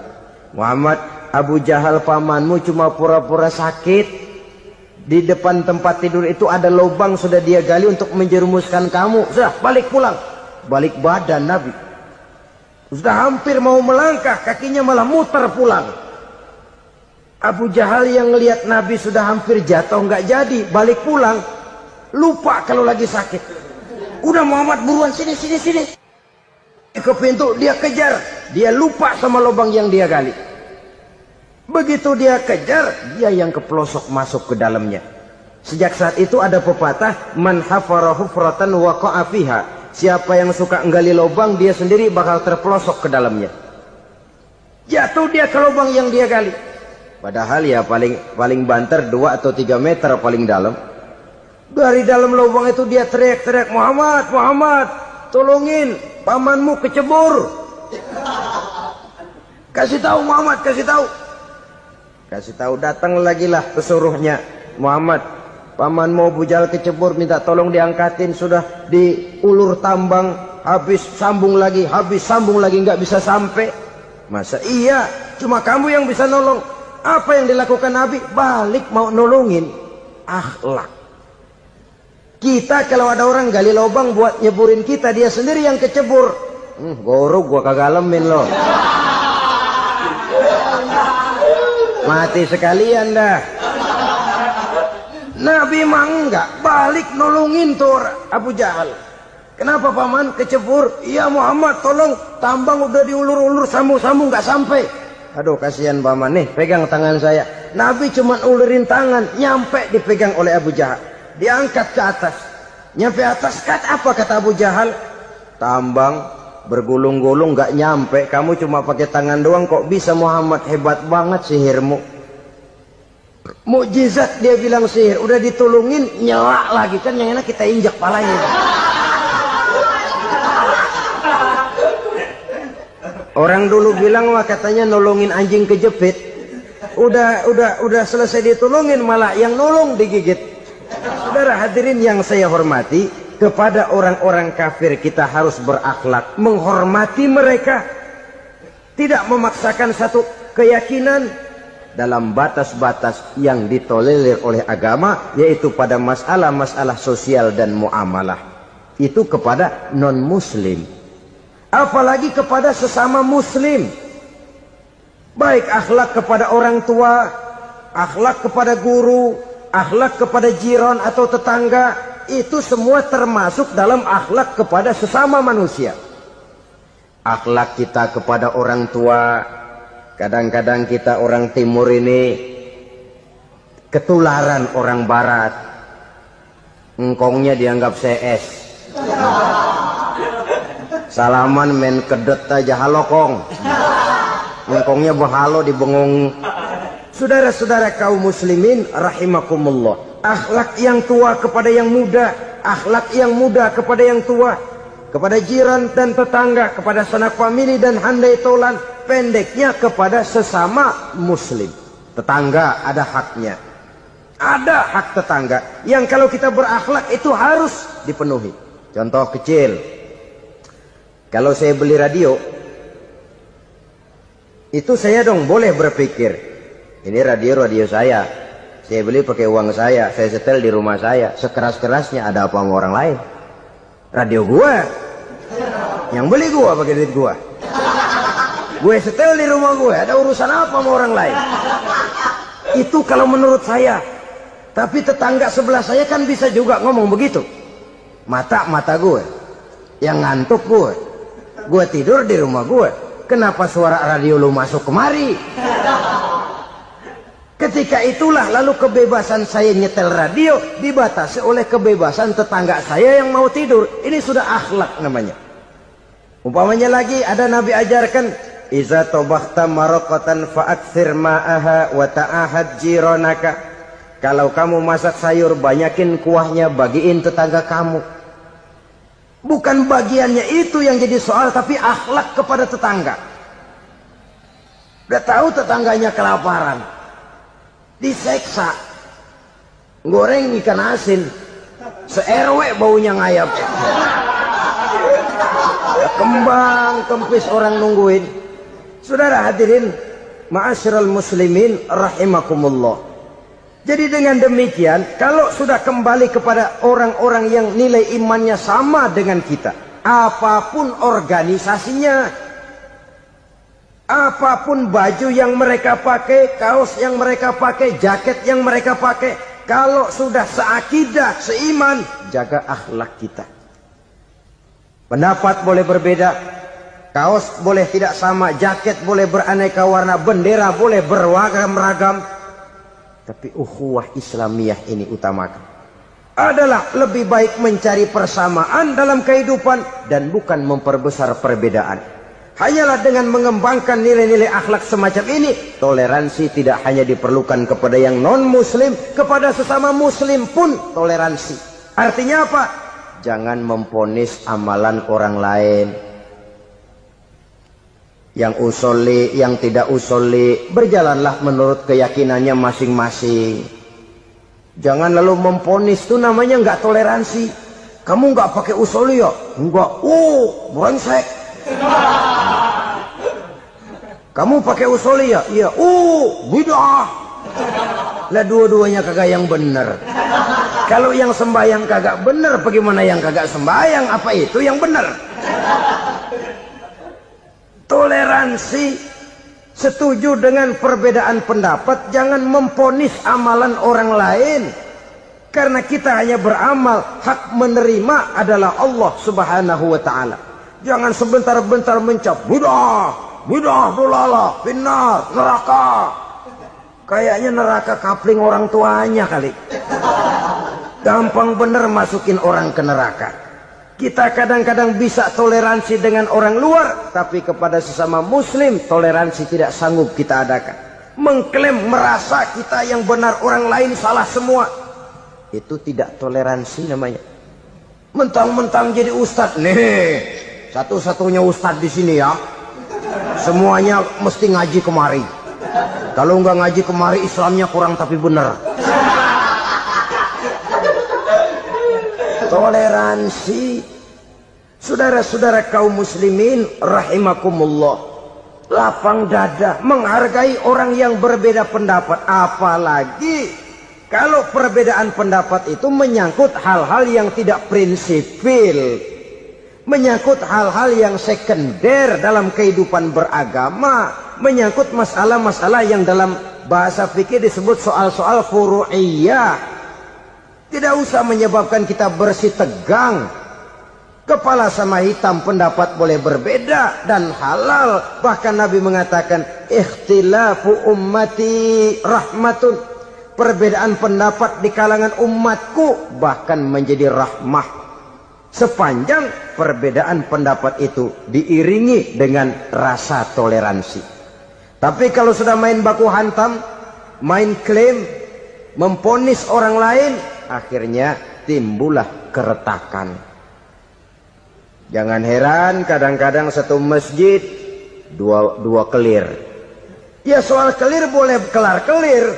Muhammad, Abu Jahal pamanmu cuma pura-pura sakit. Di depan tempat tidur itu ada lubang sudah dia gali untuk menjerumuskan kamu. Sudah balik pulang. Balik badan Nabi. Sudah hampir mau melangkah, kakinya malah muter pulang. Abu Jahal yang ngelihat Nabi sudah hampir jatuh nggak jadi, balik pulang. Lupa kalau lagi sakit. Udah Muhammad buruan sini. Ke pintu dia kejar. Dia lupa sama lubang yang dia gali. Begitu dia kejar, dia yang ke pelosok masuk ke dalamnya. Sejak saat itu ada pepatah, man hafara hufratan waqa'a fiha. Siapa yang suka nggali lubang, dia sendiri bakal terpelosok ke dalamnya. Jatuh dia ke lubang yang dia gali. Padahal ya paling banter 2 atau 3 meter paling dalam. Dari dalam lubang itu dia teriak-teriak, Muhammad, tolongin, pamanmu kecebur. Kasih tahu Muhammad, kasih tahu, datang lagi lah pesuruhnya. Muhammad, pamanmu Abu Jahal kecebur, minta tolong diangkatin. Sudah diulur tambang, habis sambung lagi, nggak bisa sampai. Masa iya, cuma kamu yang bisa nolong. Apa yang dilakukan Nabi? Balik mau nolongin. Akhlak. Kita kalau ada orang gali lubang buat nyeburin kita, dia sendiri yang kecebur. Gorok gua kagak lemin loh. Mati sekalian dah. Nabi mah enggak, balik nolongin tuh Abu Jahal. Kenapa paman kecebur? Iya Muhammad, tolong, tambang udah diulur-ulur, sambung-sambung nggak sampai. Aduh kasihan paman, nih pegang tangan saya. Nabi cuma ulurin tangan, nyampe dipegang oleh Abu Jahal. Diangkat ke atas. Nyampe atas, apa kata Abu Jahal? Tambang bergulung-gulung nggak nyampe, kamu cuma pakai tangan doang kok bisa Muhammad, hebat banget sihirmu. Mukjizat dia bilang sihir, udah ditolongin nyelak lagi, kan yang enak kita injak palanya. Orang dulu bilang wah katanya nolongin anjing kejepit. Udah selesai ditolongin malah yang nolong digigit. Saudara hadirin yang saya hormati, kepada orang-orang kafir kita harus berakhlak, menghormati mereka, tidak memaksakan satu keyakinan dalam batas-batas yang ditolerir oleh agama, yaitu pada masalah-masalah sosial dan muamalah. Itu kepada non-muslim, apalagi kepada sesama muslim. Baik akhlak kepada orang tua, akhlak kepada guru, akhlak kepada jiran atau tetangga, itu semua termasuk dalam akhlak kepada sesama manusia. Akhlak kita kepada orang tua, kadang-kadang kita orang timur ini ketularan orang barat. Engkongnya dianggap CS. Salaman main kedet aja, halo kong. Engkongnya berhalo di bengong. Saudara-saudara kaum muslimin rahimakumullah, akhlak yang tua kepada yang muda, akhlak yang muda kepada yang tua, kepada jiran dan tetangga, kepada sanak famili dan handai tolan, pendeknya kepada sesama muslim. Tetangga ada haknya, ada hak tetangga yang kalau kita berakhlak itu harus dipenuhi. Contoh kecil, kalau saya beli radio, itu saya dong boleh berpikir, ini radio saya beli pakai uang saya setel di rumah saya, sekeras-kerasnya ada apa sama orang lain? Radio gua, yang beli gua pakai duit gua, gue setel di rumah gue, ada urusan apa sama orang lain? Itu kalau menurut saya. Tapi tetangga sebelah saya kan bisa juga ngomong begitu. Mata gue, yang ngantuk gue tidur di rumah gue, kenapa suara radio lu masuk kemari? Ketika itulah lalu kebebasan saya nyetel radio dibatasi oleh kebebasan tetangga saya yang mau tidur. Ini sudah akhlak namanya. Umpamanya lagi ada Nabi ajarkan, iza tobakhta maraqatan fa'aktsir ma'aha wa ta'ahad jiranaka. Kalau kamu masak sayur, banyakin kuahnya, bagiin tetangga kamu. Bukan bagiannya itu yang jadi soal, tapi akhlak kepada tetangga. Udah tahu tetangganya kelaparan, diseksa, goreng ikan asin, se-RW baunya ngayap, kembang kempis orang nungguin. Saudara hadirin ma'asyiral muslimin rahimakumullah. Jadi dengan demikian, kalau sudah kembali kepada orang-orang yang nilai imannya sama dengan kita, apapun organisasinya, apapun baju yang mereka pakai, kaos yang mereka pakai, jaket yang mereka pakai, kalau sudah seakidah, seiman, jaga akhlak kita. Pendapat boleh berbeda, kaos boleh tidak sama, jaket boleh beraneka warna, bendera boleh beragam-ragam, tapi ukhuwah Islamiyah ini utamakan. Adalah lebih baik mencari persamaan dalam kehidupan dan bukan memperbesar perbedaan. Hanyalah dengan mengembangkan nilai-nilai akhlak semacam ini, toleransi tidak hanya diperlukan kepada yang non-muslim, kepada sesama muslim pun toleransi. Artinya apa? Jangan memponis amalan orang lain. Yang usoli, yang tidak usoli, berjalanlah menurut keyakinannya masing-masing. Jangan lalu memponis, itu namanya nggak toleransi. Kamu nggak pakai usoli ya? Enggak. Brengsek. Kamu pakai usoli ya? Iya. Bid'ah. Lah dua-duanya kagak yang benar. Kalau yang sembahyang kagak benar, bagaimana yang kagak sembahyang? Apa itu yang benar? Toleransi, setuju dengan perbedaan pendapat, jangan memponis amalan orang lain. Karena kita hanya beramal, hak menerima adalah Allah Subhanahu wa ta'ala. Jangan sebentar-bentar mencap bid'ah dolalah, finnar, neraka. Kayaknya neraka kapling orang tuanya kali. Gampang bener masukin orang ke neraka. Kita kadang-kadang bisa toleransi dengan orang luar, tapi kepada sesama muslim toleransi tidak sanggup kita adakan. Mengklaim merasa kita yang benar, orang lain salah semua, itu tidak toleransi namanya. Mentang-mentang jadi ustadz, nih satu-satunya ustadz di sini ya, Semuanya mesti ngaji kemari. Kalau nggak ngaji kemari Islamnya kurang tapi bener. Toleransi. Saudara-saudara kaum muslimin rahimakumullah, lapang dada menghargai orang yang berbeda pendapat, apalagi kalau perbedaan pendapat itu menyangkut hal-hal yang tidak prinsipil, menyangkut hal-hal yang sekunder dalam kehidupan beragama, menyangkut masalah-masalah yang dalam bahasa fikih disebut soal-soal furu'iyah. Tidak usah menyebabkan kita bersih tegang. Kepala sama hitam pendapat boleh berbeda dan halal. Bahkan Nabi mengatakan ikhtilafu ummati rahmatun. Perbedaan pendapat di kalangan umatku bahkan menjadi rahmah. Sepanjang perbedaan pendapat itu diiringi dengan rasa toleransi. Tapi kalau sudah main baku hantam, main klaim, memponis orang lain, akhirnya timbullah keretakan. Jangan heran kadang-kadang satu masjid dua kelir. Ya soal kelir boleh kelar-kelir.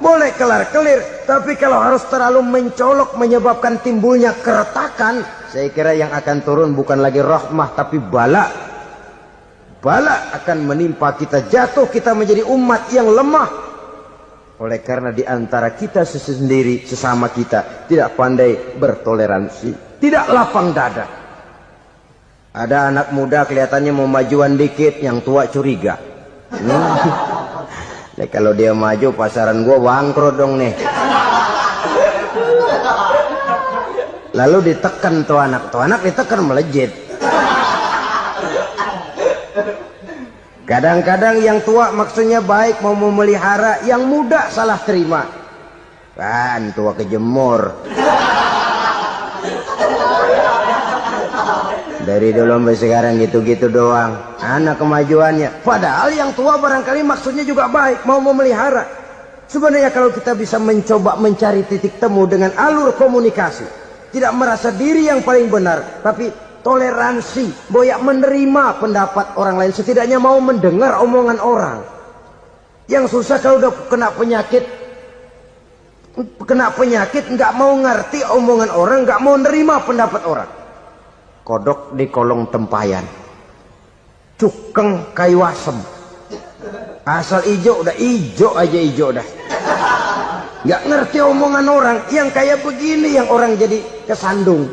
Boleh kelar-kelir. Tapi kalau harus terlalu mencolok menyebabkan timbulnya keretakan, saya kira yang akan turun bukan lagi rahmah tapi bala. Bala akan menimpa kita, jatuh kita menjadi umat yang lemah. Oleh karena di antara kita sendiri, sesama kita tidak pandai bertoleransi. Tidak lapang dada. Ada anak muda kelihatannya mau majuan dikit, yang tua curiga. Nah, kalau dia maju pasaran gua bangkrut dong nih. Lalu ditekan tuh anak ditekan melejit. Kadang-kadang yang tua maksudnya baik mau memelihara, yang muda salah terima. Kan tua kejemur. Dari dulu sampai sekarang gitu-gitu doang. Anak kemajuannya. Padahal yang tua barangkali maksudnya juga baik, mau memelihara. Sebenarnya kalau kita bisa mencoba mencari titik temu dengan alur komunikasi, tidak merasa diri yang paling benar, tapi toleransi, boyak menerima pendapat orang lain, setidaknya mau mendengar omongan orang. Yang susah kalau udah kena penyakit nggak mau ngerti omongan orang, nggak mau nerima pendapat orang. Kodok di kolong tempayan, cukeng kayu asem, asal ijo udah ijo aja ijo dah. Nggak ngerti omongan orang, yang kayak begini yang orang jadi kesandung.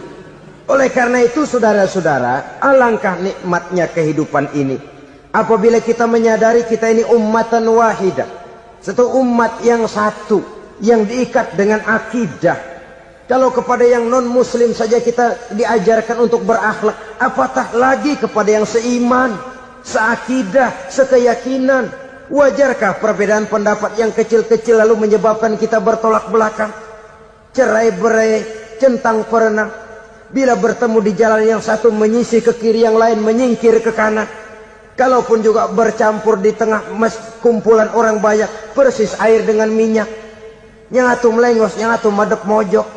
Oleh karena itu saudara-saudara, alangkah nikmatnya kehidupan ini apabila kita menyadari kita ini ummatan wahidah, satu umat yang satu, yang diikat dengan akidah. Kalau kepada yang non muslim saja kita diajarkan untuk berakhlak, apatah lagi kepada yang seiman, seakidah, sekeyakinan. Wajarkah perbedaan pendapat yang kecil-kecil lalu menyebabkan kita bertolak belakang, cerai-berai, centang perenang? Bila bertemu di jalan yang satu menyisih ke kiri, yang lain menyingkir ke kanan. Kalaupun juga bercampur di tengah kumpulan orang banyak, persis air dengan minyak. Yang atu melengos, yang atu madep mojok.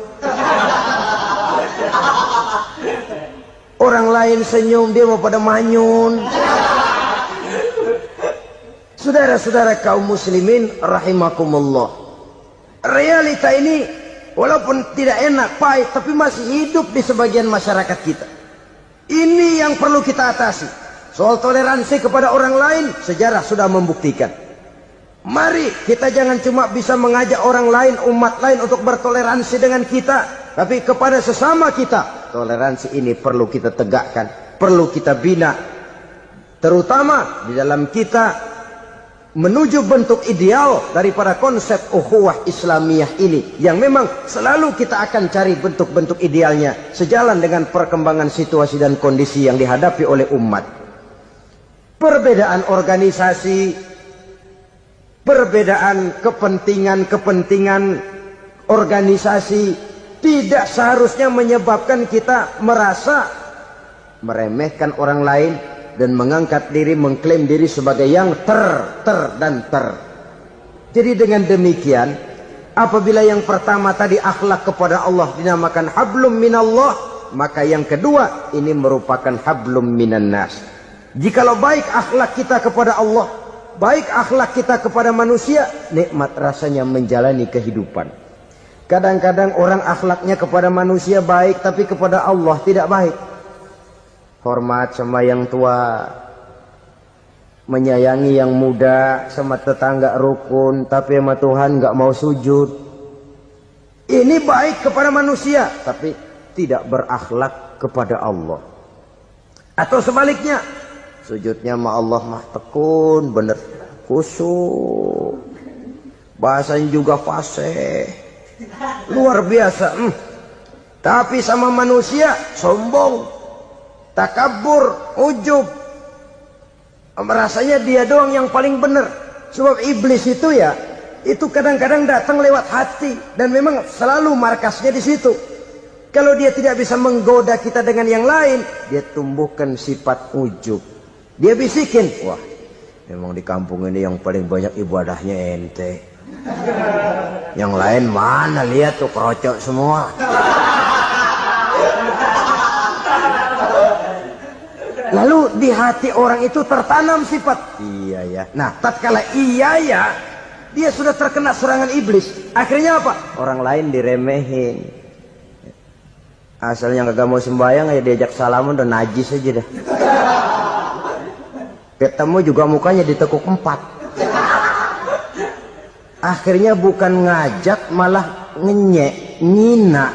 Orang lain senyum, dia mau pada manyun. Saudara-saudara kaum muslimin rahimakumullah, realita ini walaupun tidak enak, pahit, tapi masih hidup di sebagian masyarakat kita. Ini yang perlu kita atasi. Soal toleransi kepada orang lain, sejarah sudah membuktikan. Mari kita jangan cuma bisa mengajak orang lain, umat lain untuk bertoleransi dengan kita, tapi kepada sesama kita. Toleransi ini perlu kita tegakkan, perlu kita bina. Terutama di dalam kita menuju bentuk ideal daripada konsep ukhuwah Islamiyah ini, yang memang selalu kita akan cari bentuk-bentuk idealnya sejalan dengan perkembangan situasi dan kondisi yang dihadapi oleh umat. Perbedaan organisasi, perbedaan kepentingan organisasi tidak seharusnya menyebabkan kita merasa meremehkan orang lain dan mengangkat diri, mengklaim diri sebagai yang ter. Jadi dengan demikian, apabila yang pertama tadi akhlak kepada Allah dinamakan hablum minallah, maka yang kedua ini merupakan hablum minan nas. Jikalau baik akhlak kita kepada Allah, baik akhlak kita kepada manusia, nikmat rasanya menjalani kehidupan. Kadang-kadang orang akhlaknya kepada manusia baik, tapi kepada Allah tidak baik. Hormat sama yang tua, menyayangi yang muda, sama tetangga rukun, tapi sama Tuhan nggak mau sujud. Ini baik kepada manusia, tapi tidak berakhlak kepada Allah. Atau sebaliknya, sujudnya sama Allah mah tekun, bener, khusyuk, bahasanya juga fasih, luar biasa. Tapi sama manusia sombong, takabur, ujub, merasanya dia doang yang paling benar. Sebab iblis itu ya, itu kadang-kadang datang lewat hati, dan memang selalu markasnya di situ. Kalau dia tidak bisa menggoda kita dengan yang lain, dia tumbuhkan sifat ujub. Dia bisikin, wah memang di kampung ini yang paling banyak ibadahnya ente. Yang lain mana, lihat tuh kerocok semua. Lalu di hati orang itu tertanam sifat iya ya. Nah, tatkala iya ya, dia sudah terkena serangan iblis. Akhirnya apa? Orang lain diremehin. Asalnya kagak mau sembahyang ya diajak salaman udah najis aja dah. Ketemu juga mukanya ditekuk 4. Akhirnya bukan ngajak malah ngenyek, ngina.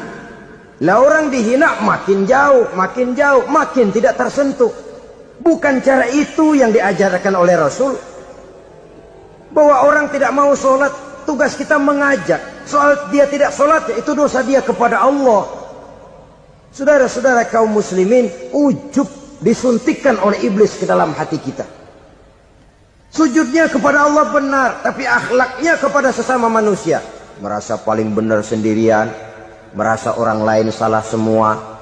Lah orang dihina makin jauh, makin tidak tersentuh. Bukan cara itu yang diajarkan oleh Rasul. Bahwa orang tidak mau sholat, tugas kita mengajak. Soal dia tidak sholat, itu dosa dia kepada Allah. Saudara-saudara kaum muslimin, ujub disuntikkan oleh iblis ke dalam hati kita. Sujudnya kepada Allah benar, tapi akhlaknya kepada sesama manusia merasa paling benar sendirian, merasa orang lain salah semua.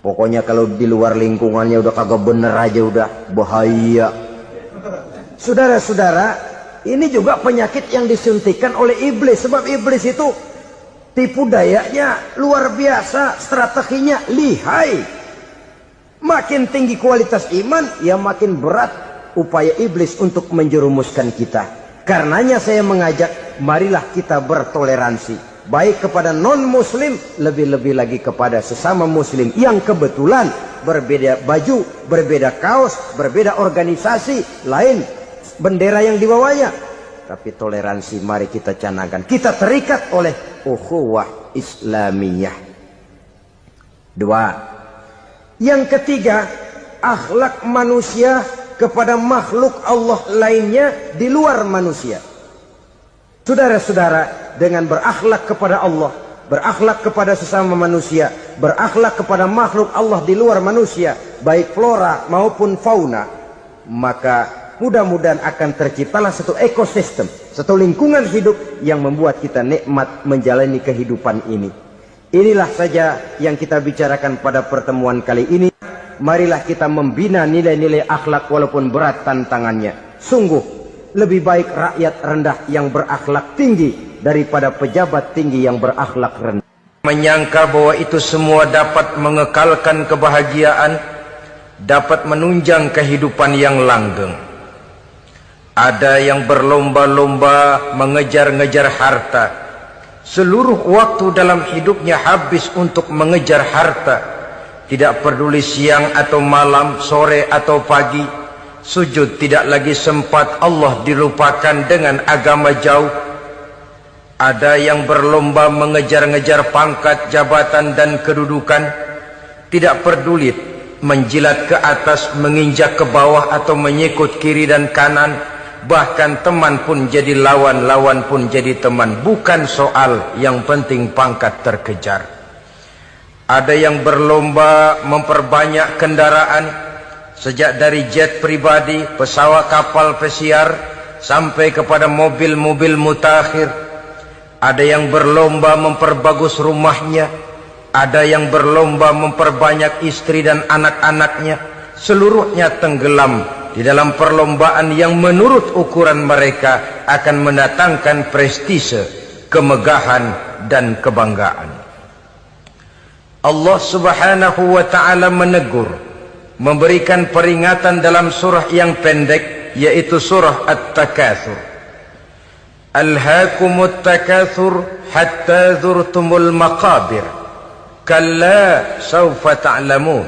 Pokoknya kalau di luar lingkungannya udah kagak bener aja udah bahaya. Saudara-saudara, ini juga penyakit yang disuntikkan oleh iblis. Sebab iblis itu tipu dayanya luar biasa, strateginya lihai. Makin tinggi kualitas iman, ya makin berat upaya iblis untuk menjerumuskan kita. Karenanya saya mengajak, marilah kita bertoleransi. Baik kepada non-muslim, lebih-lebih lagi kepada sesama muslim yang kebetulan berbeda baju, berbeda kaos, berbeda organisasi, lain bendera yang dibawanya. Tapi toleransi mari kita canangkan. Kita terikat oleh ukhuwah Islamiyah. 2. Yang ketiga, akhlak manusia kepada makhluk Allah lainnya di luar manusia. Saudara-saudara, dengan berakhlak kepada Allah, berakhlak kepada sesama manusia, berakhlak kepada makhluk Allah di luar manusia, baik flora maupun fauna, maka mudah-mudahan akan terciptalah satu ekosistem, satu lingkungan hidup yang membuat kita nikmat menjalani kehidupan ini. Inilah saja yang kita bicarakan pada pertemuan kali ini. Marilah kita membina nilai-nilai akhlak walaupun berat tantangannya. Sungguh lebih baik rakyat rendah yang berakhlak tinggi daripada pejabat tinggi yang berakhlak rendah. Menyangka bahwa itu semua dapat mengekalkan kebahagiaan, dapat menunjang kehidupan yang langgeng. Ada yang berlomba-lomba mengejar-ngejar harta. Seluruh waktu dalam hidupnya habis untuk mengejar harta. Tidak peduli siang atau malam, sore atau pagi. Sujud tidak lagi sempat, Allah dilupakan dengan agama jauh. Ada yang berlomba mengejar-ngejar pangkat, jabatan dan kedudukan. Tidak peduli menjilat ke atas, menginjak ke bawah atau menyikut kiri dan kanan. Bahkan teman pun jadi lawan, lawan pun jadi teman. Bukan soal, yang penting pangkat terkejar. Ada yang berlomba memperbanyak kendaraan, sejak dari jet pribadi, pesawat kapal pesiar, sampai kepada mobil-mobil mutakhir. Ada yang berlomba memperbagus rumahnya, ada yang berlomba memperbanyak istri dan anak-anaknya. Seluruhnya tenggelam di dalam perlombaan yang menurut ukuran mereka akan mendatangkan prestise, kemegahan dan kebanggaan. Allah Subhanahu wa ta'ala menegur memberikan peringatan dalam surah yang pendek, yaitu surah At-Takatsur. Alhaakumut takatsur hatta zurtumul maqabir kalla sawfa ta'lamun.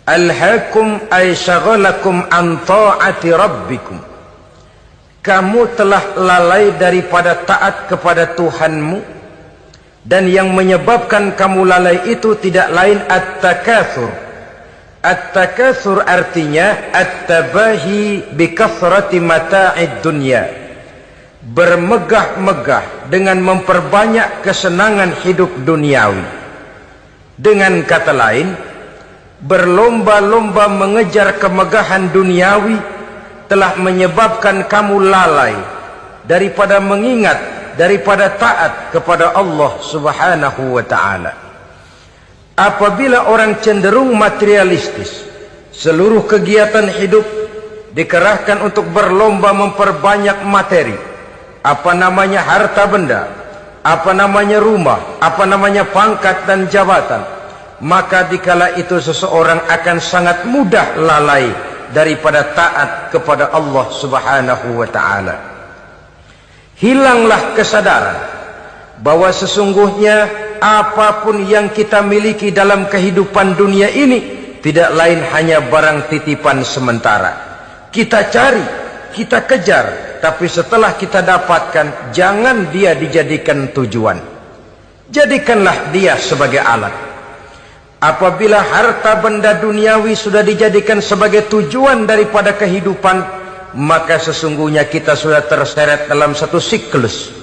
Alhaakum ay syaghalakum an ta'ati rabbikum. Kamu telah lalai daripada taat kepada Tuhanmu, dan yang menyebabkan kamu lalai itu tidak lain at-takatsur. At-takatsur artinya at-tabahi bi kathrati mata'id dunya, bermegah-megah dengan memperbanyak kesenangan hidup duniawi. Dengan kata lain, berlomba-lomba mengejar kemegahan duniawi telah menyebabkan kamu lalai daripada mengingat, daripada taat kepada Allah Subhanahu wa ta'ala. Apabila orang cenderung materialistis, seluruh kegiatan hidup dikerahkan untuk berlomba memperbanyak materi, apa namanya harta benda, apa namanya rumah, apa namanya pangkat dan jabatan, maka dikala itu seseorang akan sangat mudah lalai daripada taat kepada Allah Subhanahu wa ta'ala. Hilanglah kesadaran bahwa sesungguhnya apapun yang kita miliki dalam kehidupan dunia ini tidak lain hanya barang titipan sementara. Kita cari, kita kejar, tapi setelah kita dapatkan, jangan dia dijadikan tujuan. Jadikanlah dia sebagai alat. Apabila harta benda duniawi sudah dijadikan sebagai tujuan daripada kehidupan, maka sesungguhnya kita sudah terseret dalam satu siklus,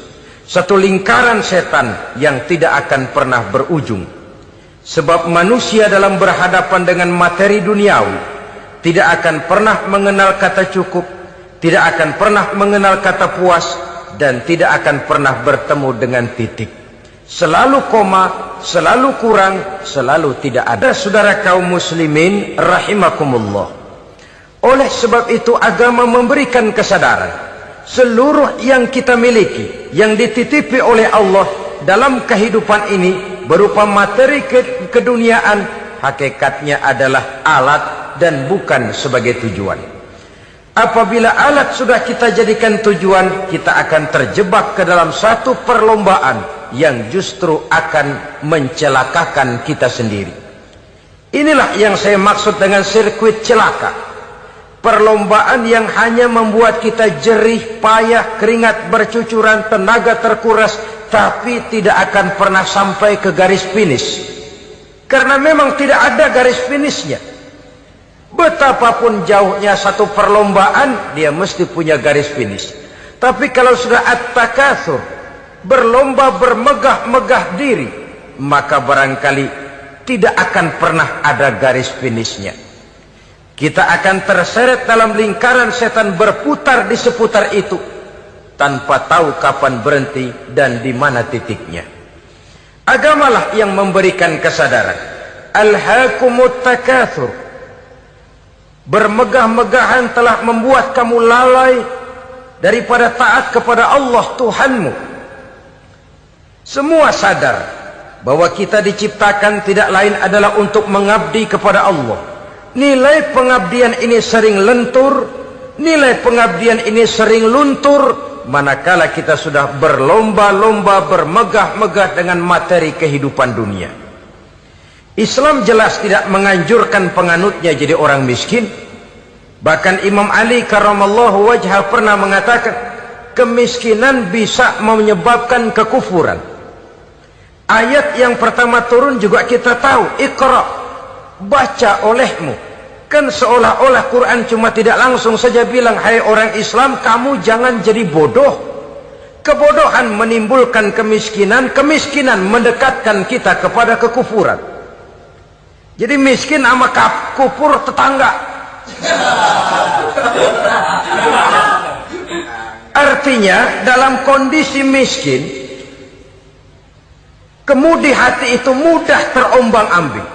satu lingkaran setan yang tidak akan pernah berujung. Sebab manusia dalam berhadapan dengan materi duniawi tidak akan pernah mengenal kata cukup, tidak akan pernah mengenal kata puas, dan tidak akan pernah bertemu dengan titik. Selalu koma, selalu kurang, selalu tidak ada. Saudara kaum muslimin rahimakumullah, oleh sebab itu agama memberikan kesadaran seluruh yang kita miliki, yang dititipi oleh Allah dalam kehidupan ini berupa materi keduniaan, hakikatnya adalah alat dan bukan sebagai tujuan. Apabila alat sudah kita jadikan tujuan, kita akan terjebak ke dalam satu perlombaan yang justru akan mencelakakan kita sendiri. Inilah yang saya maksud dengan sirkuit celaka. Perlombaan yang hanya membuat kita jerih, payah, keringat bercucuran, tenaga terkuras, tapi tidak akan pernah sampai ke garis finish. Karena memang tidak ada garis finishnya. Betapapun jauhnya satu perlombaan, dia mesti punya garis finish. Tapi kalau sudah at-takatsur, berlomba bermegah-megah diri, maka barangkali tidak akan pernah ada garis finishnya. Kita akan terseret dalam lingkaran setan, berputar di seputar itu tanpa tahu kapan berhenti dan di mana titiknya. Agamalah yang memberikan kesadaran. Alhaakumut takatsur, bermegah-megahan telah membuat kamu lalai daripada taat kepada Allah Tuhanmu. Semua sadar bahwa kita diciptakan tidak lain adalah untuk mengabdi kepada Allah. Nilai pengabdian ini sering lentur, nilai pengabdian ini sering luntur, manakala kita sudah berlomba-lomba bermegah-megah dengan materi kehidupan dunia. Islam jelas tidak menganjurkan penganutnya jadi orang miskin. Bahkan Imam Ali karramallahu wajhah pernah mengatakan, kemiskinan bisa menyebabkan kekufuran. Ayat yang pertama turun juga kita tahu, Iqra, baca olehmu. Kan seolah-olah Quran cuma tidak langsung saja bilang, hai orang Islam, kamu jangan jadi bodoh. Kebodohan menimbulkan kemiskinan, kemiskinan mendekatkan kita kepada kekufuran. Jadi miskin sama kufur tetangga. Artinya dalam kondisi miskin, kemudi hati itu mudah terombang-ambing.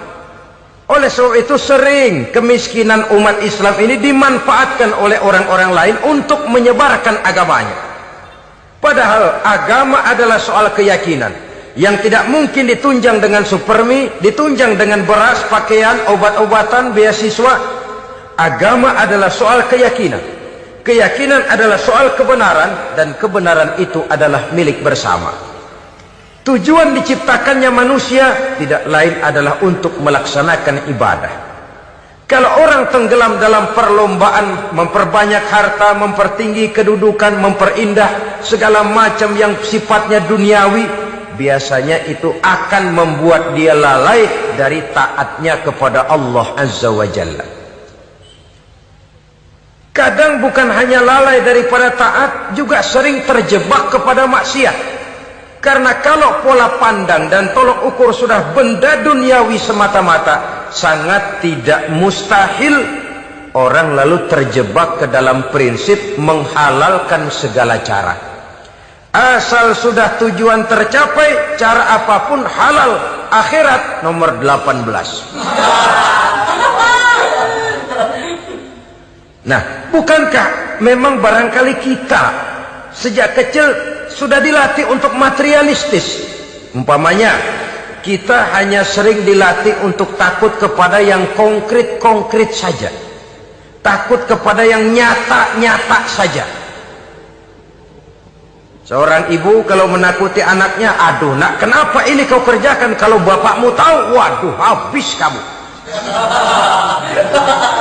Oleh sebab itu sering kemiskinan umat Islam ini dimanfaatkan oleh orang-orang lain untuk menyebarkan agamanya. Padahal agama adalah soal keyakinan. yang tidak mungkin ditunjang dengan supermi, ditunjang dengan beras, pakaian, obat-obatan, beasiswa. Agama adalah soal keyakinan. Keyakinan adalah soal kebenaran, dan kebenaran itu adalah milik bersama. Tujuan diciptakannya manusia tidak lain adalah untuk melaksanakan ibadah. Kalau orang tenggelam dalam perlombaan memperbanyak harta, mempertinggi kedudukan, memperindah segala macam yang sifatnya duniawi, biasanya itu akan membuat dia lalai dari taatnya kepada Allah Azza wa Jalla. Kadang bukan hanya lalai daripada taat, juga sering terjebak kepada maksiat. Karena kalau pola pandang dan tolok ukur sudah benda duniawi semata-mata, sangat tidak mustahil orang lalu terjebak ke dalam prinsip menghalalkan segala cara. Asal sudah tujuan tercapai, cara apapun halal. Akhirat nomor 18. Nah, bukankah memang barangkali kita sejak kecil sudah dilatih untuk materialistis? Umpamanya kita hanya sering dilatih untuk takut kepada yang konkret-konkret saja, takut kepada yang nyata-nyata saja. Seorang ibu kalau menakuti anaknya, aduh nak, kenapa ini kau kerjakan? Kalau bapakmu tahu, waduh, habis kamu.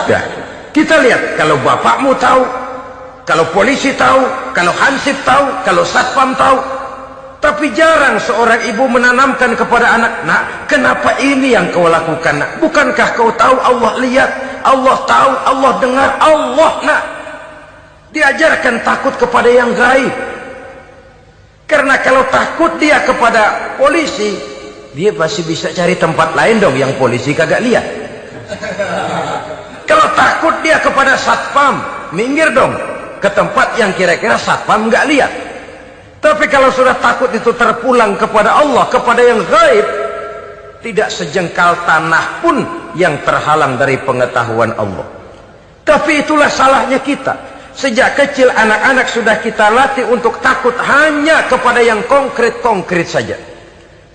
Nah, kita lihat, kalau bapakmu tahu, kalau polisi tahu, kalau hansip tahu, kalau satpam tahu. Tapi jarang seorang ibu menanamkan kepada anak, nak, kenapa ini yang kau lakukan, nak? Bukankah kau tahu Allah lihat, Allah tahu, Allah dengar, Allah, nak? Diajarkan takut kepada yang gaib. Karena kalau takut dia kepada polisi, dia pasti bisa cari tempat lain dong yang polisi kagak lihat. Kalau takut dia kepada satpam, minggir dong ke tempat yang kira-kira satpam nggak lihat. Tapi kalau sudah takut itu terpulang kepada Allah, kepada yang gaib, tidak sejengkal tanah pun yang terhalang dari pengetahuan Allah. Tapi itulah salahnya kita. Sejak kecil anak-anak sudah kita latih untuk takut hanya kepada yang konkret-konkret saja.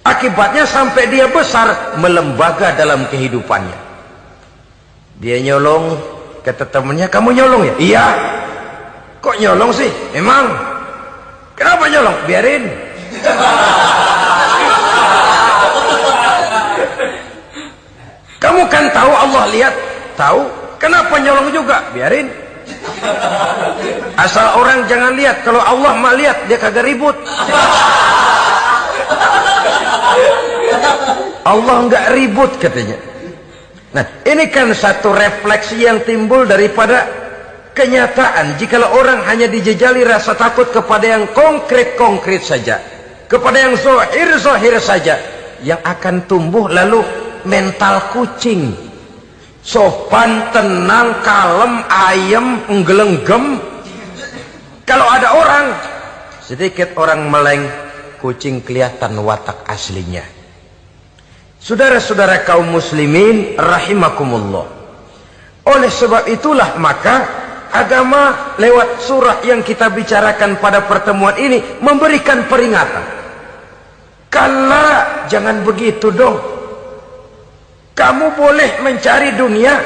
Akibatnya sampai dia besar melembaga dalam kehidupannya. Dia nyolong, kata temannya, kamu nyolong ya? Iya. Kok nyolong sih? Emang? Kenapa nyolong? Biarin. Kamu kan tahu Allah lihat? Tahu. Kenapa nyolong juga? Biarin. Asal orang jangan lihat. Kalau Allah mah lihat, dia kagak ribut. Allah enggak ribut katanya. Nah, ini kan satu refleksi yang timbul daripada kenyataan. Jikalau orang hanya dijejali rasa takut kepada yang konkret-konkret saja, kepada yang zohir-zohir saja, yang akan tumbuh lalu mental kucing. Sopan, tenang, kalem, ayem, nggelenggem. Kalau ada orang, sedikit orang meleng, kucing kelihatan watak aslinya. Saudara-saudara kaum muslimin rahimakumullah. Oleh sebab itulah maka agama lewat surah yang kita bicarakan pada pertemuan ini memberikan peringatan. Kala, jangan begitu dong. Kamu boleh mencari dunia,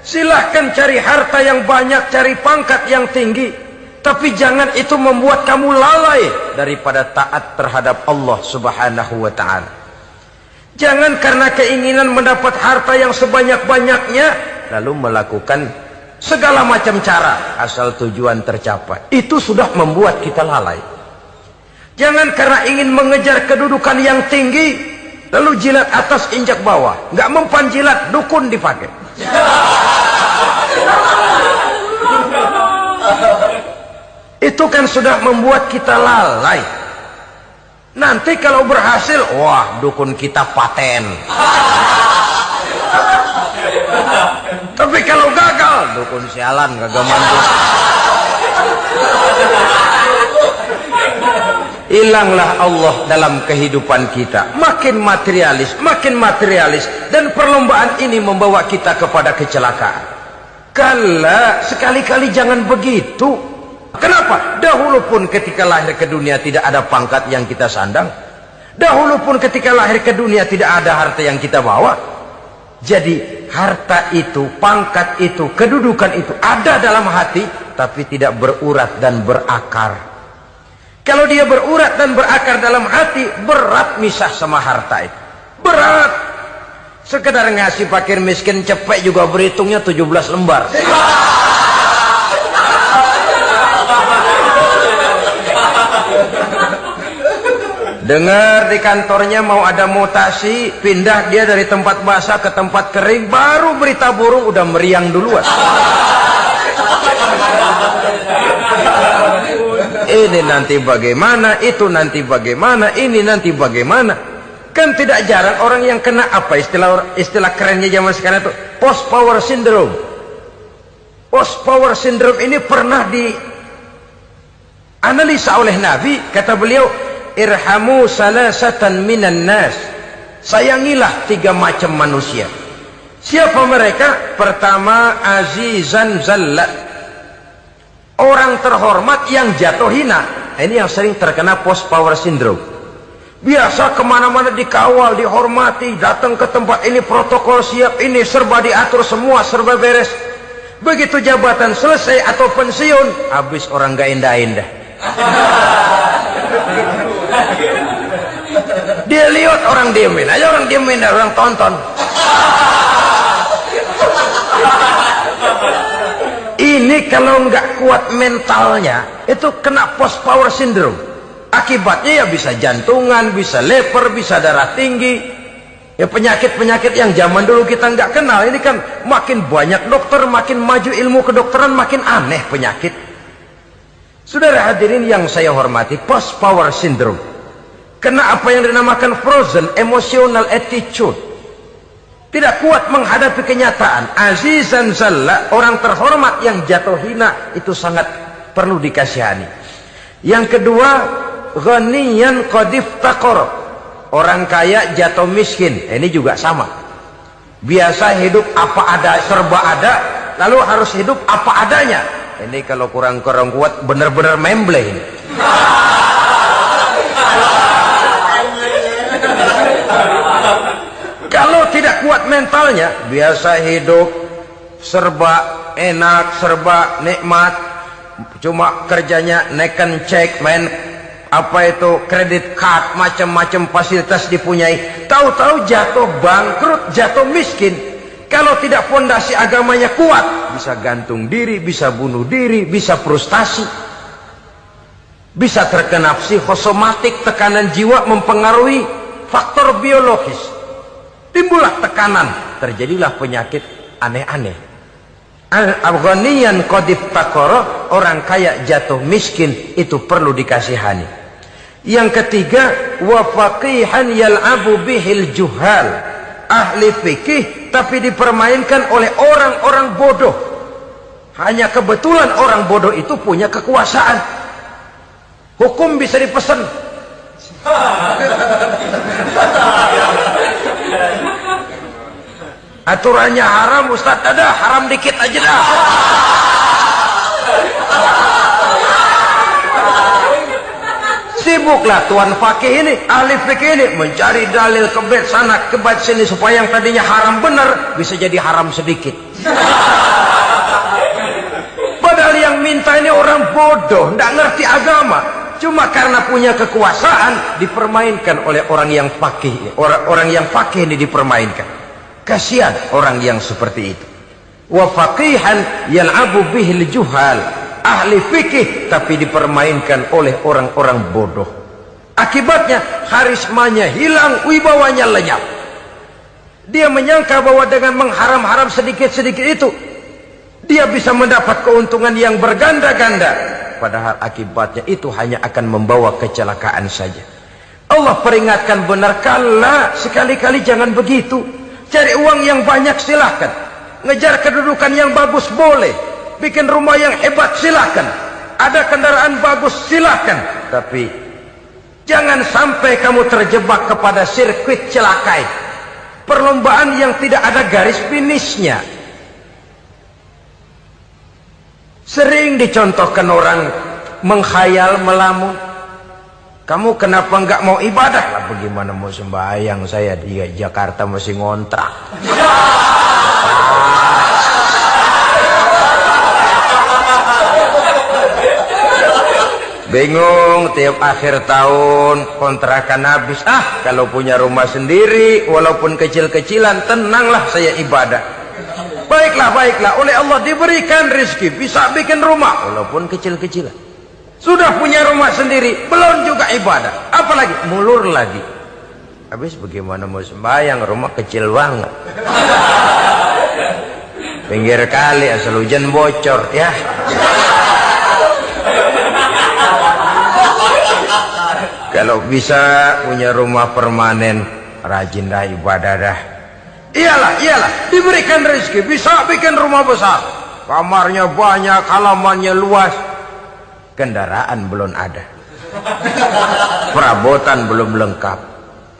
silahkan cari harta yang banyak, cari pangkat yang tinggi, tapi jangan itu membuat kamu lalai daripada taat terhadap Allah Subhanahu wa ta'ala. Jangan karena keinginan mendapat harta yang sebanyak-banyaknya lalu melakukan segala macam cara asal tujuan tercapai. Itu sudah membuat kita lalai. Jangan karena ingin mengejar kedudukan yang tinggi lalu jilat atas injak bawah, nggak mempan jilat, dukun dipakai. Itu kan sudah membuat kita lalai. Nanti kalau berhasil, wah, dukun kita paten. Tapi kalau gagal, dukun sialan, kagak mantu. Hilanglah Allah dalam kehidupan kita. Makin materialis, dan perlombaan ini membawa kita kepada kecelakaan. Kala, sekali-kali jangan begitu. Kenapa? Dahulu pun ketika lahir ke dunia tidak ada pangkat yang kita sandang. Dahulu pun ketika lahir ke dunia tidak ada harta yang kita bawa. Jadi harta itu, pangkat itu, kedudukan itu ada dalam hati, tapi tidak berurat dan berakar. Kalau dia berurat dan berakar dalam hati, berat misah sama harta itu. Berat. Sekedar ngasih fakir miskin cepek juga berhitungnya 17 lembar. Dengar di kantornya mau ada mutasi, pindah dia dari tempat basah ke tempat kering, baru berita burung udah meriang duluan. Ini nanti bagaimana, itu nanti bagaimana, ini nanti bagaimana. Kan tidak jarang orang yang kena apa istilah kerennya zaman sekarang itu post power syndrome. Post power syndrome ini pernah dianalisa oleh Nabi, kata beliau, irhamu salasatan minan nas. Sayangilah 3 macam manusia. Siapa mereka? Pertama, azizan zallat, orang terhormat yang jatuh hina. Ini yang sering terkena post power syndrome. Biasa kemana-mana dikawal, dihormati, datang ke tempat ini protokol siap, ini serba diatur, semua serba beres. Begitu jabatan selesai atau pensiun, habis orang gak indah-indah. Dia lihat orang diemin aja, orang diemin, orang tonton. Ini kalau nggak kuat mentalnya, itu kena post power syndrome. Akibatnya ya bisa jantungan, bisa lever, bisa darah tinggi. Ya penyakit-penyakit yang zaman dulu kita nggak kenal. Ini kan makin banyak dokter, makin maju ilmu kedokteran, makin aneh penyakit. Saudara hadirin yang saya hormati, post power syndrome kena apa yang dinamakan frozen emotional attitude. Tidak kuat menghadapi kenyataan. Azizan zalla, orang terhormat yang jatuh hina, itu sangat perlu dikasihani. Yang kedua, ghaniyan qad iftaqara, orang kaya jatuh miskin. Ini juga sama. Biasa hidup apa ada, serba ada, lalu harus hidup apa adanya. Ini kalau kurang-kurang kuat benar-benar memble ini. Kalau tidak kuat mentalnya, biasa hidup serba enak, serba nikmat, cuma kerjanya neken cek, main apa itu kredit card, macam-macam fasilitas dipunyai. Tahu-tahu jatuh bangkrut, jatuh miskin. Kalau tidak fondasi agamanya kuat, bisa gantung diri, bisa bunuh diri, bisa frustasi, bisa terkena psikosomatik, tekanan jiwa mempengaruhi faktor biologis. Timbullah tekanan, terjadilah penyakit aneh-aneh. Al-ghaniyan qad iftaqara, orang kaya jatuh miskin, itu perlu dikasihani. Yang ketiga, wa faqihan yal'abu bihil juhal, ahli fikih tapi dipermainkan oleh orang-orang bodoh. Hanya kebetulan orang bodoh itu punya kekuasaan. Hukum bisa dipesan. Aturannya haram, Ustaz, ada haram dikit aja dah. Sibuklah tuan fakih ini, ahli fikih ini mencari dalil kebet sana kebet sini supaya yang tadinya haram benar bisa jadi haram sedikit. Padahal yang minta ini orang bodoh, tidak ngerti agama, cuma karena punya kekuasaan dipermainkan oleh orang yang fakih. Orang yang fakih ini dipermainkan. Kasihan orang yang seperti itu. Wa faqihan yal'abu bihil juhal, ahli fikih tapi dipermainkan oleh orang-orang bodoh. Akibatnya karismanya hilang, wibawanya lenyap. Dia menyangka bahwa dengan mengharam-haram sedikit-sedikit itu dia bisa mendapat keuntungan yang berganda-ganda, padahal akibatnya itu hanya akan membawa kecelakaan saja. Allah peringatkan benar, kala sekali-kali jangan begitu. Cari uang yang banyak silahkan, ngejar kedudukan yang bagus boleh, bikin rumah yang hebat silahkan, ada kendaraan bagus silahkan, tapi jangan sampai kamu terjebak kepada sirkuit celakai, perlombaan yang tidak ada garis finishnya. Sering dicontohkan orang menghayal, melamun, Kamu kenapa nggak mau ibadah? Lah bagaimana mau sembahyang, saya di Jakarta masih ngontrak. Bingung, tiap akhir tahun kontrakan habis. Kalau punya rumah sendiri walaupun kecil-kecilan, tenanglah saya ibadah. Baiklah, oleh Allah diberikan rezeki, bisa bikin rumah walaupun kecil-kecilan. Sudah punya rumah sendiri, belum juga ibadah, apalagi mulur lagi. Habis bagaimana mau sembahyang, rumah kecil banget. Pinggir kali, asal hujan bocor ya. Kalau bisa punya rumah permanen, rajin dah ibadah dah. Iyalah, diberikan rezeki, bisa bikin rumah besar, kamarnya banyak, halamannya luas. Kendaraan belum ada, perabotan belum lengkap.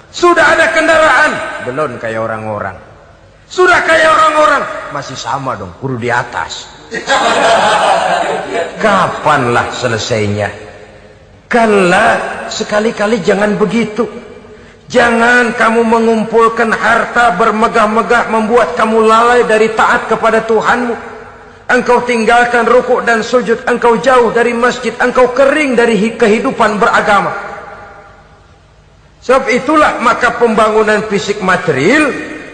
Sudah ada kendaraan, belum kayak orang-orang. Sudah kayak orang-orang, masih sama dong, kudu di atas. Kapanlah selesainya? Kala, sekali-kali jangan begitu. Jangan kamu mengumpulkan harta bermegah-megah membuat kamu lalai dari taat kepada Tuhanmu. Engkau tinggalkan rukuk dan sujud, engkau jauh dari masjid, engkau kering dari kehidupan beragama. Sebab itulah maka pembangunan fisik material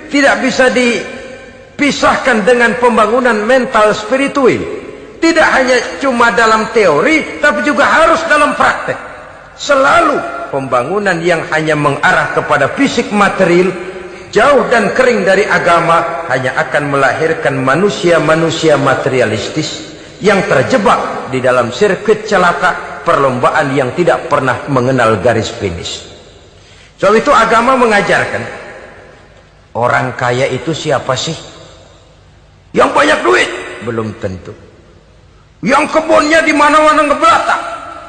tidak bisa dipisahkan dengan pembangunan mental spiritual. Tidak hanya cuma dalam teori, tapi juga harus dalam praktek. Selalu pembangunan yang hanya mengarah kepada fisik material, jauh dan kering dari agama, hanya akan melahirkan manusia-manusia materialistis yang terjebak di dalam sirkuit celaka perlombaan yang tidak pernah mengenal garis finish. Sebab itu agama mengajarkan, orang kaya itu siapa sih? Yang banyak duit? Belum tentu. Yang kebunnya di mana-mana ngebelatak?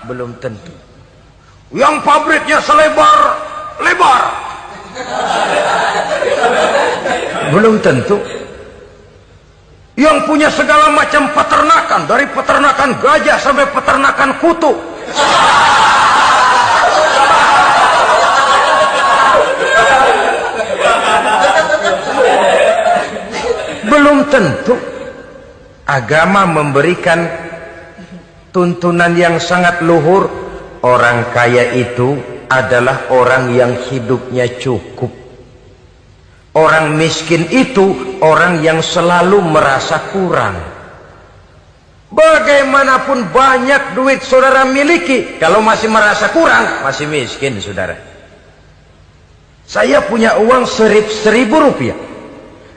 Belum tentu. Yang pabriknya selebar-lebar? Belum tentu. Yang punya segala macam peternakan, dari peternakan gajah sampai peternakan kutu. Belum tentu. Agama memberikan tuntunan yang sangat luhur. Orang kaya itu adalah orang yang hidupnya cukup. Orang miskin itu orang yang selalu merasa kurang. Bagaimanapun banyak duit saudara miliki, kalau masih merasa kurang, masih miskin saudara. Saya punya uang 1.000 rupiah,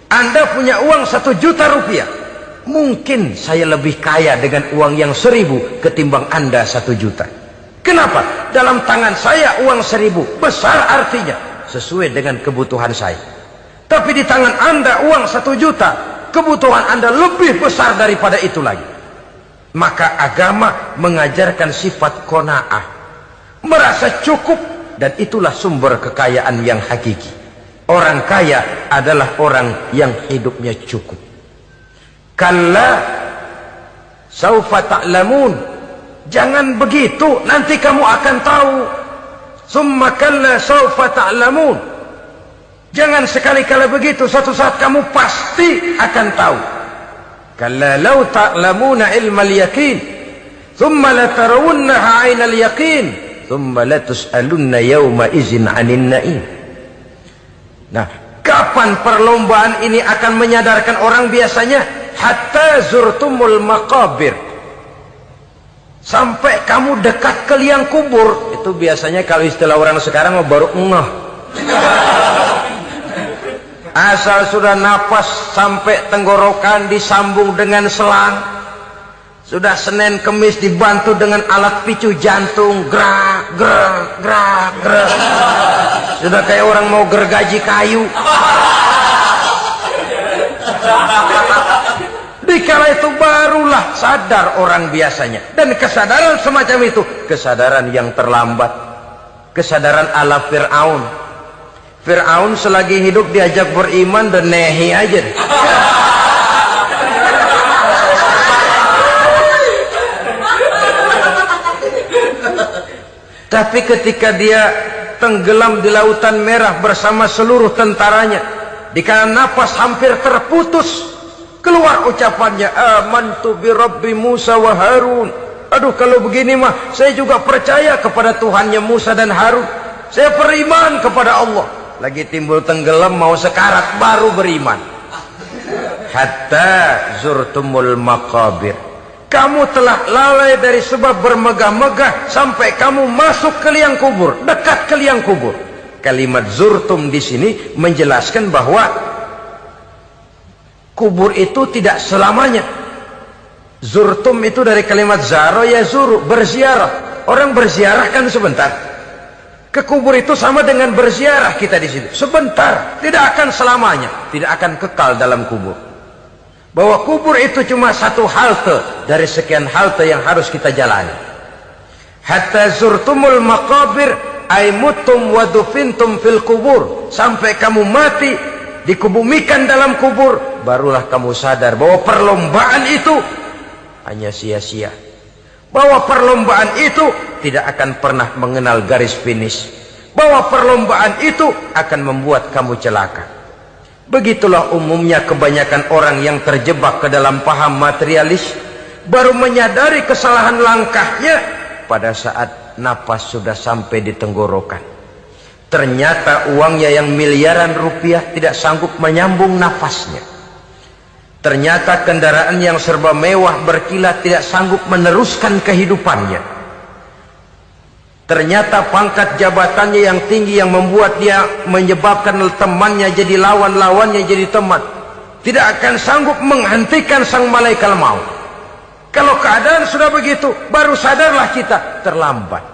Anda punya uang 1 juta rupiah. Mungkin saya lebih kaya dengan uang yang 1.000 ketimbang Anda 1 juta. Kenapa? Dalam tangan saya uang 1.000 besar, artinya sesuai dengan kebutuhan saya. Tapi di tangan Anda uang 1 juta, kebutuhan Anda lebih besar daripada itu lagi. Maka agama mengajarkan sifat qanaah, merasa cukup, dan itulah sumber kekayaan yang hakiki. Orang kaya adalah orang yang hidupnya cukup. Kalla saufa ta'lamun. Jangan begitu, nanti kamu akan tahu. Summa kalla saufa ta'lamun. Jangan sekali-kali begitu, suatu saat kamu pasti akan tahu. Kalla law ta'lamuna ilmal yaqin, thumma latarawunnaha 'ainal yaqin, thumma latus'alunna yawma idzin 'anin na'im. Nah, kapan perlombaan ini akan menyadarkan orang biasanya? Hatta zurtumul maqabir. Sampai kamu dekat ke liang kubur. Itu biasanya kalau istilah orang sekarang baru ngeh. Asal sudah napas sampai tenggorokan disambung dengan selang, sudah Senin Kemis dibantu dengan alat picu jantung, gerak gerak gerak gerak, sudah kayak orang mau gergaji kayu. Dikala itu barulah sadar orang biasanya. Dan kesadaran semacam itu, kesadaran yang terlambat, kesadaran ala Fir'aun. Fir'aun selagi hidup diajak beriman dan nehi aja. Tapi ketika dia tenggelam di lautan merah bersama seluruh tentaranya, dikala napas hampir terputus, keluar ucapannya, amantu bi Rabbi Musa wa Harun. Aduh, kalau begini mah saya juga percaya kepada Tuhannya Musa dan Harun. Saya beriman kepada Allah. Lagi timbul tenggelam mau sekarat baru beriman. Hatta zurtumul maqabir. Kamu telah lalai dari sebab bermegah-megah sampai kamu masuk ke liang kubur, dekat ke liang kubur. Kalimat zurtum di sini menjelaskan bahwa kubur itu tidak selamanya. Zurtum itu dari kalimat zaro ya zuru, berziarah. Orang berziarah kan sebentar. Ke kubur itu sama dengan berziarah kita di situ. Sebentar, tidak akan selamanya, tidak akan kekal dalam kubur. Bahwa kubur itu cuma satu halte dari sekian halte yang harus kita jalani. Hatta zurtumul maqabir ay mutum wa dufintum fil kubur. Sampai kamu mati, dikubumikan dalam kubur, barulah kamu sadar bahwa perlombaan itu hanya sia-sia. Bahwa perlombaan itu tidak akan pernah mengenal garis finish. Bahwa perlombaan itu akan membuat kamu celaka. Begitulah umumnya kebanyakan orang yang terjebak ke dalam paham materialis, baru menyadari kesalahan langkahnya pada saat napas sudah sampai di tenggorokan. Ternyata uangnya yang miliaran rupiah tidak sanggup menyambung nafasnya. Ternyata kendaraan yang serba mewah berkilat tidak sanggup meneruskan kehidupannya. Ternyata pangkat jabatannya yang tinggi yang membuat dia menyebabkan temannya jadi lawan-lawannya jadi teman. Tidak akan sanggup menghentikan sang malaikat maut. Kalau keadaan sudah begitu, baru sadarlah kita terlambat.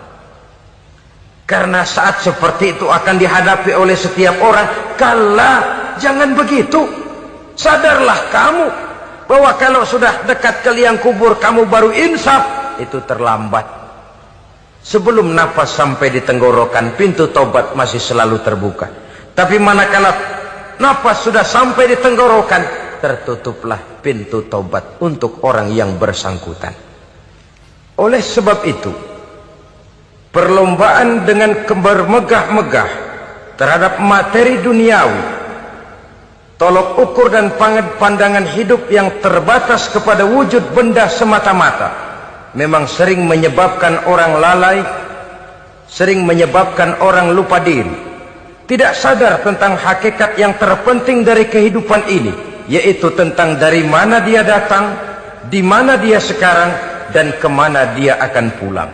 Karena saat seperti itu akan dihadapi oleh setiap orang. Kala, jangan begitu. Sadarlah kamu bahwa kalau sudah dekat ke liang kubur kamu baru insaf, itu terlambat. Sebelum nafas sampai di tenggorokan, pintu taubat masih selalu terbuka. Tapi manakala nafas sudah sampai di tenggorokan, tertutuplah pintu taubat untuk orang yang bersangkutan. Oleh sebab itu, perlombaan dengan bermegah-megah terhadap materi duniawi, tolok ukur dan pandangan hidup yang terbatas kepada wujud benda semata-mata, memang sering menyebabkan orang lalai, sering menyebabkan orang lupa diri, tidak sadar tentang hakikat yang terpenting dari kehidupan ini, yaitu tentang dari mana dia datang, di mana dia sekarang, dan kemana dia akan pulang.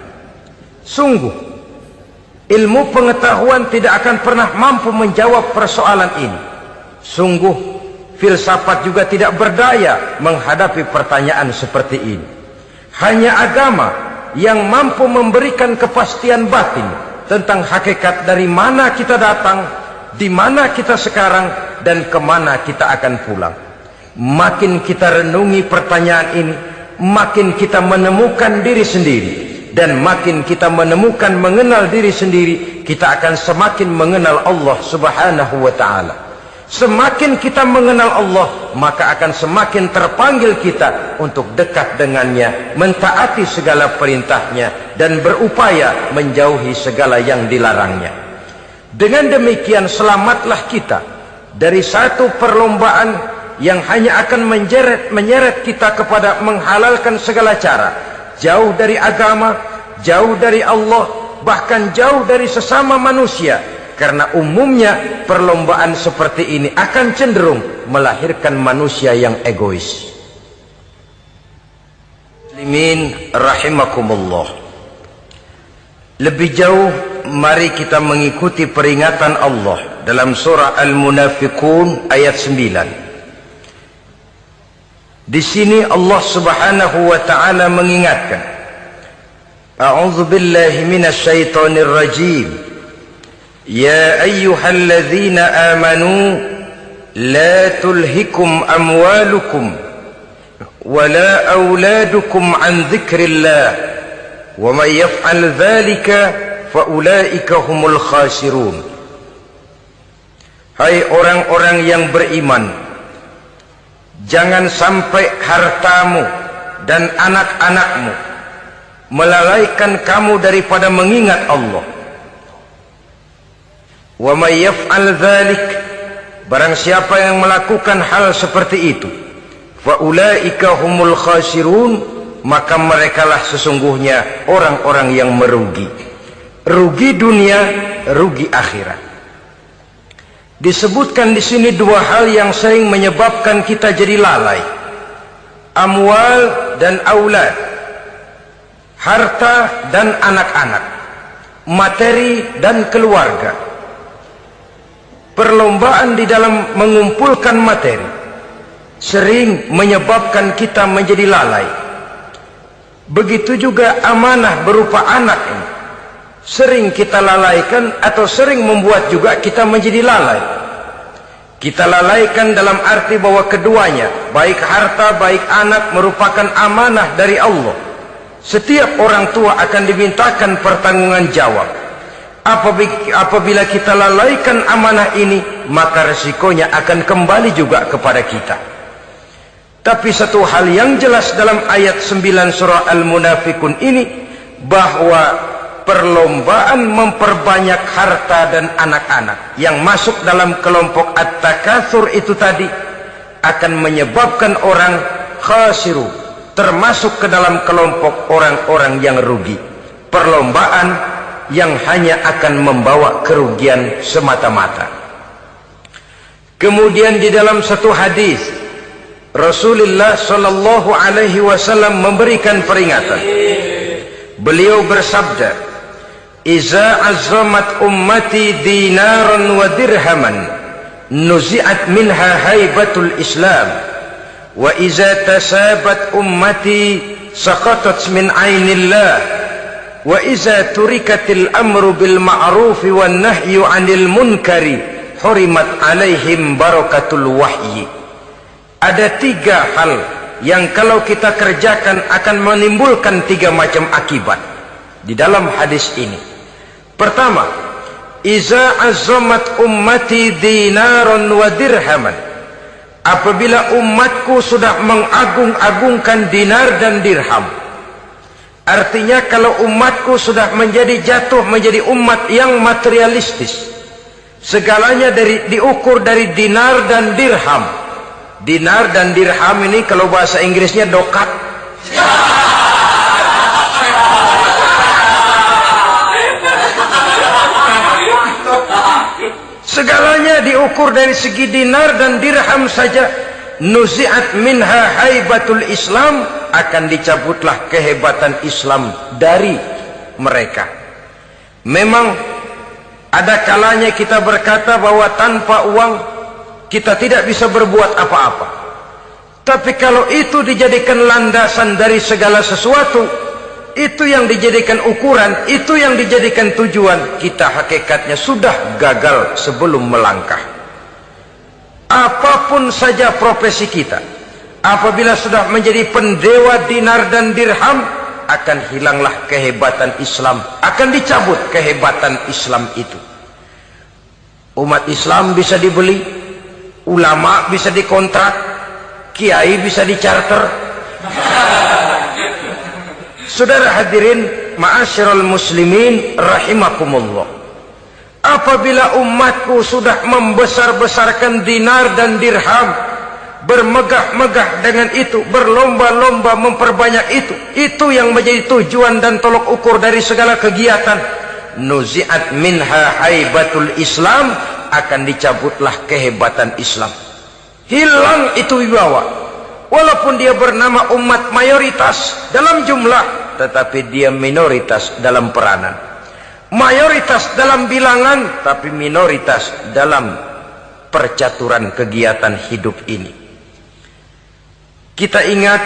Sungguh, ilmu pengetahuan tidak akan pernah mampu menjawab persoalan ini. Sungguh, filsafat juga tidak berdaya menghadapi pertanyaan seperti ini. Hanya agama yang mampu memberikan kepastian batin tentang hakikat dari mana kita datang, di mana kita sekarang, dan kemana kita akan pulang. Makin kita renungi pertanyaan ini, makin kita menemukan diri sendiri. Dan makin kita menemukan mengenal diri sendiri, kita akan semakin mengenal Allah Subhanahu wa ta'ala. Semakin kita mengenal Allah, maka akan semakin terpanggil kita untuk dekat dengannya, mentaati segala perintahnya, dan berupaya menjauhi segala yang dilarangnya. Dengan demikian selamatlah kita dari satu perlombaan yang hanya akan menyeret kita kepada menghalalkan segala cara, jauh dari agama, jauh dari Allah, bahkan jauh dari sesama manusia. Karena umumnya perlombaan seperti ini akan cenderung melahirkan manusia yang egois. Muslimin rahimakumullah. Lebih jauh, mari kita mengikuti peringatan Allah dalam surah Al-Munafiqun ayat 9. Di sini Allah Subhanahu wa taala mengingatkan, A'udzu billahi minasy syaithanir rajim. يا أيها الذين آمنوا لا تلهكم أموالكم ولا أولادكم عن ذكر الله ومن يفعل ذلك فأولئك هم الخاسرون. Hai orang-orang yang beriman, jangan sampai hartamu dan anak-anakmu melalaikan kamu daripada mengingat Allah. Wa may yaf'al dzalik, barang siapa yang melakukan hal seperti itu, fa ulaika humul khasirun, maka merekalah sesungguhnya orang-orang yang merugi. Rugi dunia, rugi akhirat. Disebutkan di sini dua hal yang sering menyebabkan kita jadi lalai. Amwal dan aulad, harta dan anak-anak, materi dan keluarga. Perlombaan di dalam mengumpulkan materi sering menyebabkan kita menjadi lalai. Begitu juga amanah berupa anak ini sering kita lalaikan atau sering membuat juga kita menjadi lalai. Kita lalaikan dalam arti bahwa keduanya, baik harta baik anak, merupakan amanah dari Allah. Setiap orang tua akan dimintakan pertanggungan jawab. Apabila kita lalaikan amanah ini, maka resikonya akan kembali juga kepada kita. Tapi satu hal yang jelas dalam ayat 9 surah Al-Munafikun ini, bahwa perlombaan memperbanyak harta dan anak-anak yang masuk dalam kelompok at-takatsur itu tadi akan menyebabkan orang khasiru, termasuk ke dalam kelompok orang-orang yang rugi. Perlombaan yang hanya akan membawa kerugian semata-mata. Kemudian di dalam satu hadis Rasulullah sallallahu alaihi wasallam memberikan peringatan. Beliau bersabda, "Iza azzamat ummati dinaran wa dirhaman, nuzi'at minha haibatul Islam, wa iza tasabat ummati saqatat min ainillah. Wa iza turikatil amru bil ma'rufi wan nahyu 'anil munkari hurimat 'alaihim barakatul wahyi." Ada tiga hal yang kalau kita kerjakan akan menimbulkan tiga macam akibat di dalam hadis ini. Pertama, iza azzamat ummati dinaran wa dirhaman. Apabila umatku sudah mengagung-agungkan dinar dan dirham, artinya kalau umatku sudah jatuh menjadi umat yang materialistis, segalanya diukur dari dinar dan dirham. Dinar dan dirham ini kalau bahasa Inggrisnya dokat. Segalanya diukur dari segi dinar dan dirham saja. Nuzi'at minha haibatul Islam, akan dicabutlah kehebatan Islam dari mereka. Memang ada kalanya kita berkata bahwa tanpa uang kita tidak bisa berbuat apa-apa. Tapi kalau itu dijadikan landasan dari segala sesuatu, itu yang dijadikan ukuran, itu yang dijadikan tujuan, kita hakikatnya sudah gagal sebelum melangkah. Apapun saja profesi kita, apabila sudah menjadi pendewa dinar dan dirham, akan hilanglah kehebatan Islam, akan dicabut kehebatan Islam itu. Umat Islam bisa dibeli, ulama bisa dikontrak, kiai bisa dicarter. Saudara hadirin ma'asyiral muslimin rahimakumullah, apabila umatku sudah membesar-besarkan dinar dan dirham, bermegah-megah dengan itu, berlomba-lomba memperbanyak itu yang menjadi tujuan dan tolok ukur dari segala kegiatan, nuzi'at minha haibatul Islam, akan dicabutlah kehebatan Islam. Hilang itu wibawa. Walaupun dia bernama umat mayoritas dalam jumlah, tetapi dia minoritas dalam peranan. Mayoritas dalam bilangan, tapi minoritas dalam percaturan kegiatan hidup ini. Kita ingat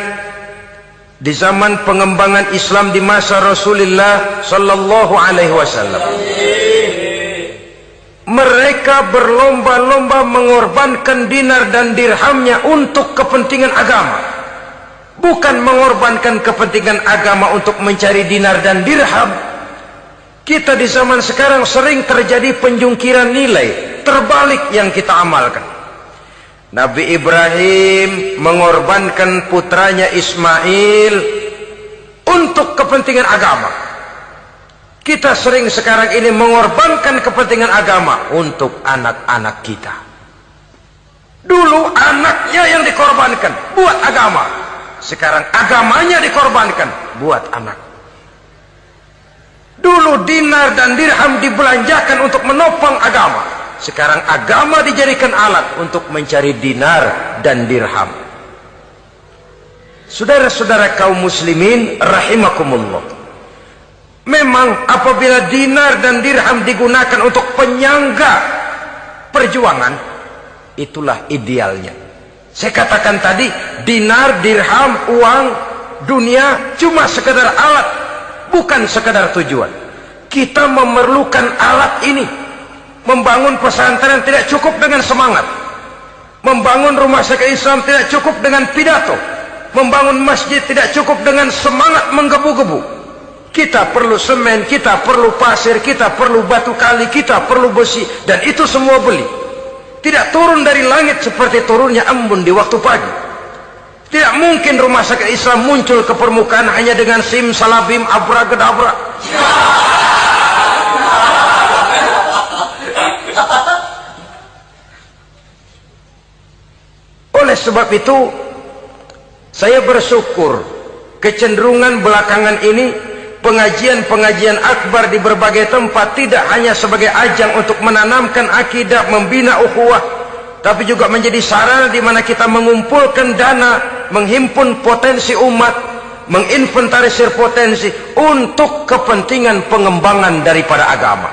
di zaman pengembangan Islam di masa Rasulullah sallallahu alaihi wasallam, mereka berlomba-lomba mengorbankan dinar dan dirhamnya untuk kepentingan agama, bukan mengorbankan kepentingan agama untuk mencari dinar dan dirham. Kita di zaman sekarang sering terjadi penjungkiran nilai, terbalik yang kita amalkan. Nabi Ibrahim mengorbankan putranya Ismail untuk untuk kepentingan agama. Kita sering sekarang ini mengorbankan kepentingan agama untuk anak-anak kita. Dulu anaknya yang dikorbankan buat agama. Sekarang agamanya dikorbankan buat anak. Dulu dinar dan dirham dibelanjakan untuk menopang agama. Sekarang agama dijadikan alat untuk mencari dinar dan dirham. Saudara-saudara kaum muslimin rahimakumullah. Memang apabila dinar dan dirham digunakan untuk penyangga perjuangan, itulah idealnya. Saya katakan tadi, dinar, dirham, uang, dunia cuma sekedar alat, bukan sekedar tujuan. Kita memerlukan alat ini. Membangun pesantren tidak cukup dengan semangat. Membangun rumah sakit Islam tidak cukup dengan pidato. Membangun masjid tidak cukup dengan semangat menggebu-gebu. Kita perlu semen, kita perlu pasir, kita perlu batu kali, kita perlu besi, dan itu semua beli. Tidak turun dari langit seperti turunnya embun di waktu pagi. Tidak mungkin rumah sakit Islam muncul ke permukaan hanya dengan simsalabim abracadabra. Oleh sebab itu, saya bersyukur kecenderungan belakangan ini pengajian-pengajian akbar di berbagai tempat tidak hanya sebagai ajang untuk menanamkan akidah, membina ukhuwah, tapi juga menjadi sarana di mana kita mengumpulkan dana, menghimpun potensi umat, menginventarisir potensi untuk kepentingan pengembangan daripada agama.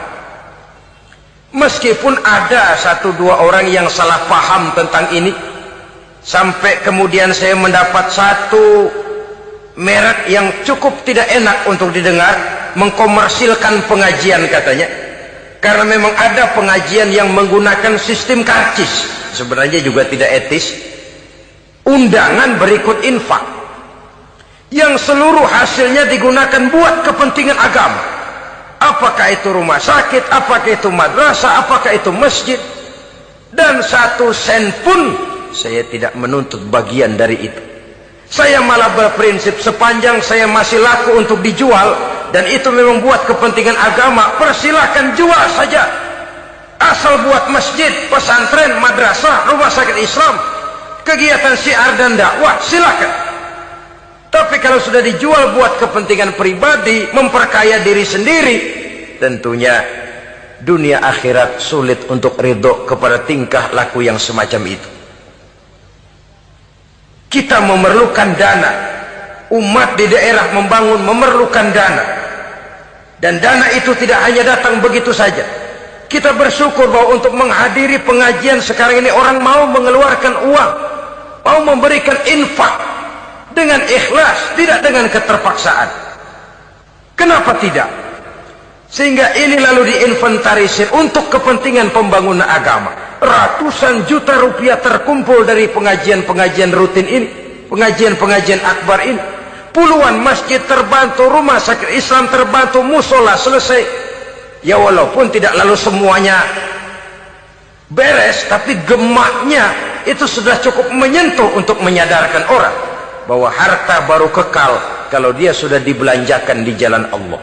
Meskipun ada satu dua orang yang salah paham tentang ini, sampai kemudian saya mendapat satu merek yang cukup tidak enak untuk didengar, mengkomersilkan pengajian katanya. Karena memang ada pengajian yang menggunakan sistem karcis, sebenarnya juga tidak etis. Undangan berikut infak, yang seluruh hasilnya digunakan buat kepentingan agama. Apakah itu rumah sakit, apakah itu madrasah, apakah itu masjid, dan 1 sen pun saya tidak menuntut bagian dari itu. Saya malah berprinsip sepanjang saya masih laku untuk dijual dan itu memang buat kepentingan agama, persilahkan jual saja. Asal buat masjid, pesantren, madrasah, rumah sakit Islam, kegiatan syiar dan dakwah, silakan. Tapi kalau sudah dijual buat kepentingan pribadi, memperkaya diri sendiri, tentunya dunia akhirat sulit untuk ridho kepada tingkah laku yang semacam itu. Kita memerlukan dana. Umat di daerah membangun memerlukan dana. Dan dana itu tidak hanya datang begitu saja. Kita bersyukur bahwa untuk menghadiri pengajian sekarang ini orang mau mengeluarkan uang, mau memberikan infak dengan ikhlas, tidak dengan keterpaksaan. Kenapa tidak? Sehingga ini lalu diinventarisir untuk kepentingan pembangunan agama. Ratusan juta rupiah terkumpul dari pengajian-pengajian rutin ini, pengajian-pengajian akbar ini. Puluhan masjid terbantu, rumah sakit Islam terbantu, musola selesai. Ya walaupun tidak lalu semuanya beres, tapi gemaknya itu sudah cukup menyentuh untuk menyadarkan orang bahwa harta baru kekal kalau dia sudah dibelanjakan di jalan Allah.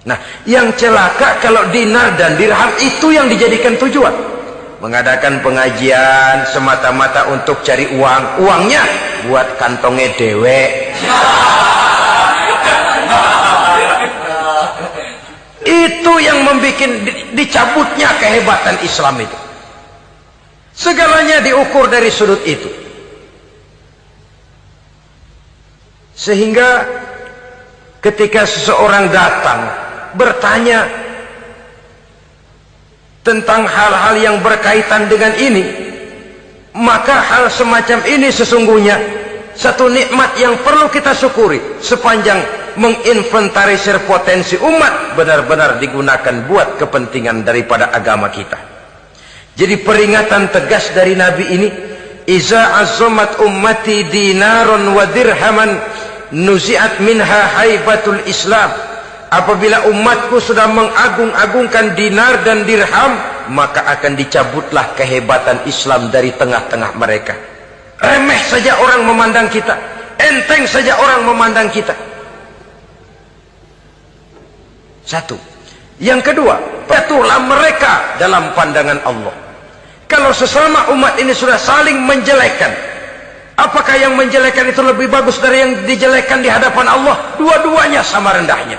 Nah, yang celaka kalau dinar dan dirham itu yang dijadikan tujuan. Mengadakan pengajian semata-mata untuk cari uang, uangnya buat kantongnya dewe. Itu yang membuat dicabutnya kehebatan Islam itu. Segalanya diukur dari sudut itu. Sehingga ketika seseorang datang bertanya tentang hal-hal yang berkaitan dengan ini, maka hal semacam ini sesungguhnya satu nikmat yang perlu kita syukuri sepanjang menginventarisir potensi umat benar-benar digunakan buat kepentingan daripada agama kita. Jadi peringatan tegas dari Nabi ini, iza azzamat ummati dinaron wa dirhaman nuzi'at minha haibatul Islam. Apabila umatku sudah mengagung-agungkan dinar dan dirham, maka akan dicabutlah kehebatan Islam dari tengah-tengah mereka. Remeh saja orang memandang kita, enteng saja orang memandang kita. Satu. Yang kedua, patuhlah mereka dalam pandangan Allah. Kalau sesama umat ini sudah saling menjelekkan, apakah yang menjelekkan itu lebih bagus dari yang dijelekkan di hadapan Allah? Dua-duanya sama rendahnya.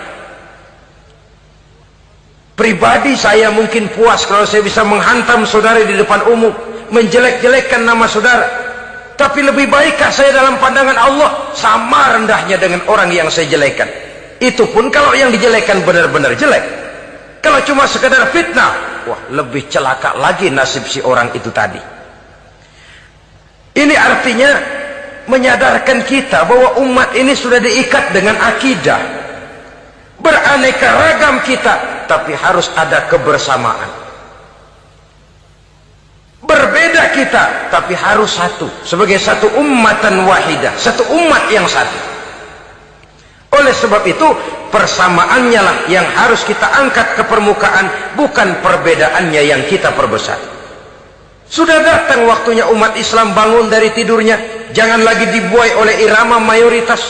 Pribadi saya mungkin puas kalau saya bisa menghantam saudara di depan umum, menjelek-jelekkan nama saudara. Tapi lebih baikkah saya dalam pandangan Allah? Sama rendahnya dengan orang yang saya jelekkan. Itu pun kalau yang dijelekkan benar-benar jelek. Kalau cuma sekedar fitnah, wah, lebih celaka lagi nasib si orang itu tadi. Ini artinya menyadarkan kita bahwa umat ini sudah diikat dengan akidah. Beraneka ragam kita, tapi harus ada kebersamaan. Berbeda kita, tapi harus satu. Sebagai satu ummatan wahidah, satu umat yang satu. Oleh sebab itu, persamaannya lah yang harus kita angkat ke permukaan, bukan perbedaannya yang kita perbesar. Sudah datang waktunya umat Islam bangun dari tidurnya, jangan lagi dibuai oleh irama mayoritas.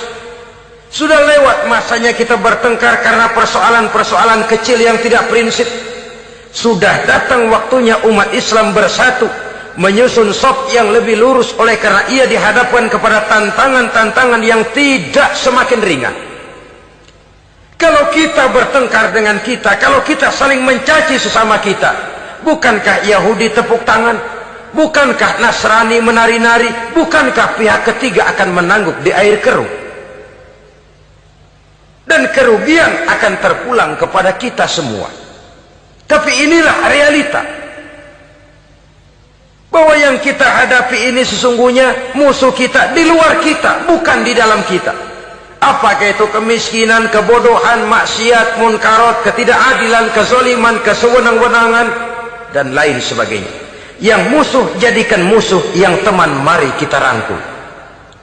Sudah lewat masanya kita bertengkar karena persoalan-persoalan kecil yang tidak prinsip. Sudah datang waktunya umat Islam bersatu, menyusun saf yang lebih lurus, oleh karena ia dihadapkan kepada tantangan-tantangan yang tidak semakin ringan. Kalau kita bertengkar dengan kita, kalau kita saling mencaci sesama kita, bukankah Yahudi tepuk tangan? Bukankah Nasrani menari-nari? Bukankah pihak ketiga akan menangguk di air keruh? Dan kerugian akan terpulang kepada kita semua. Tapi inilah realita. Bahwa yang kita hadapi ini sesungguhnya musuh kita di luar kita, bukan di dalam kita. Apakah itu kemiskinan, kebodohan, maksiat, munkarat, ketidakadilan, kezaliman, kesewenang-wenangan, dan lain sebagainya. Yang musuh jadikan musuh, yang teman mari kita rangkul.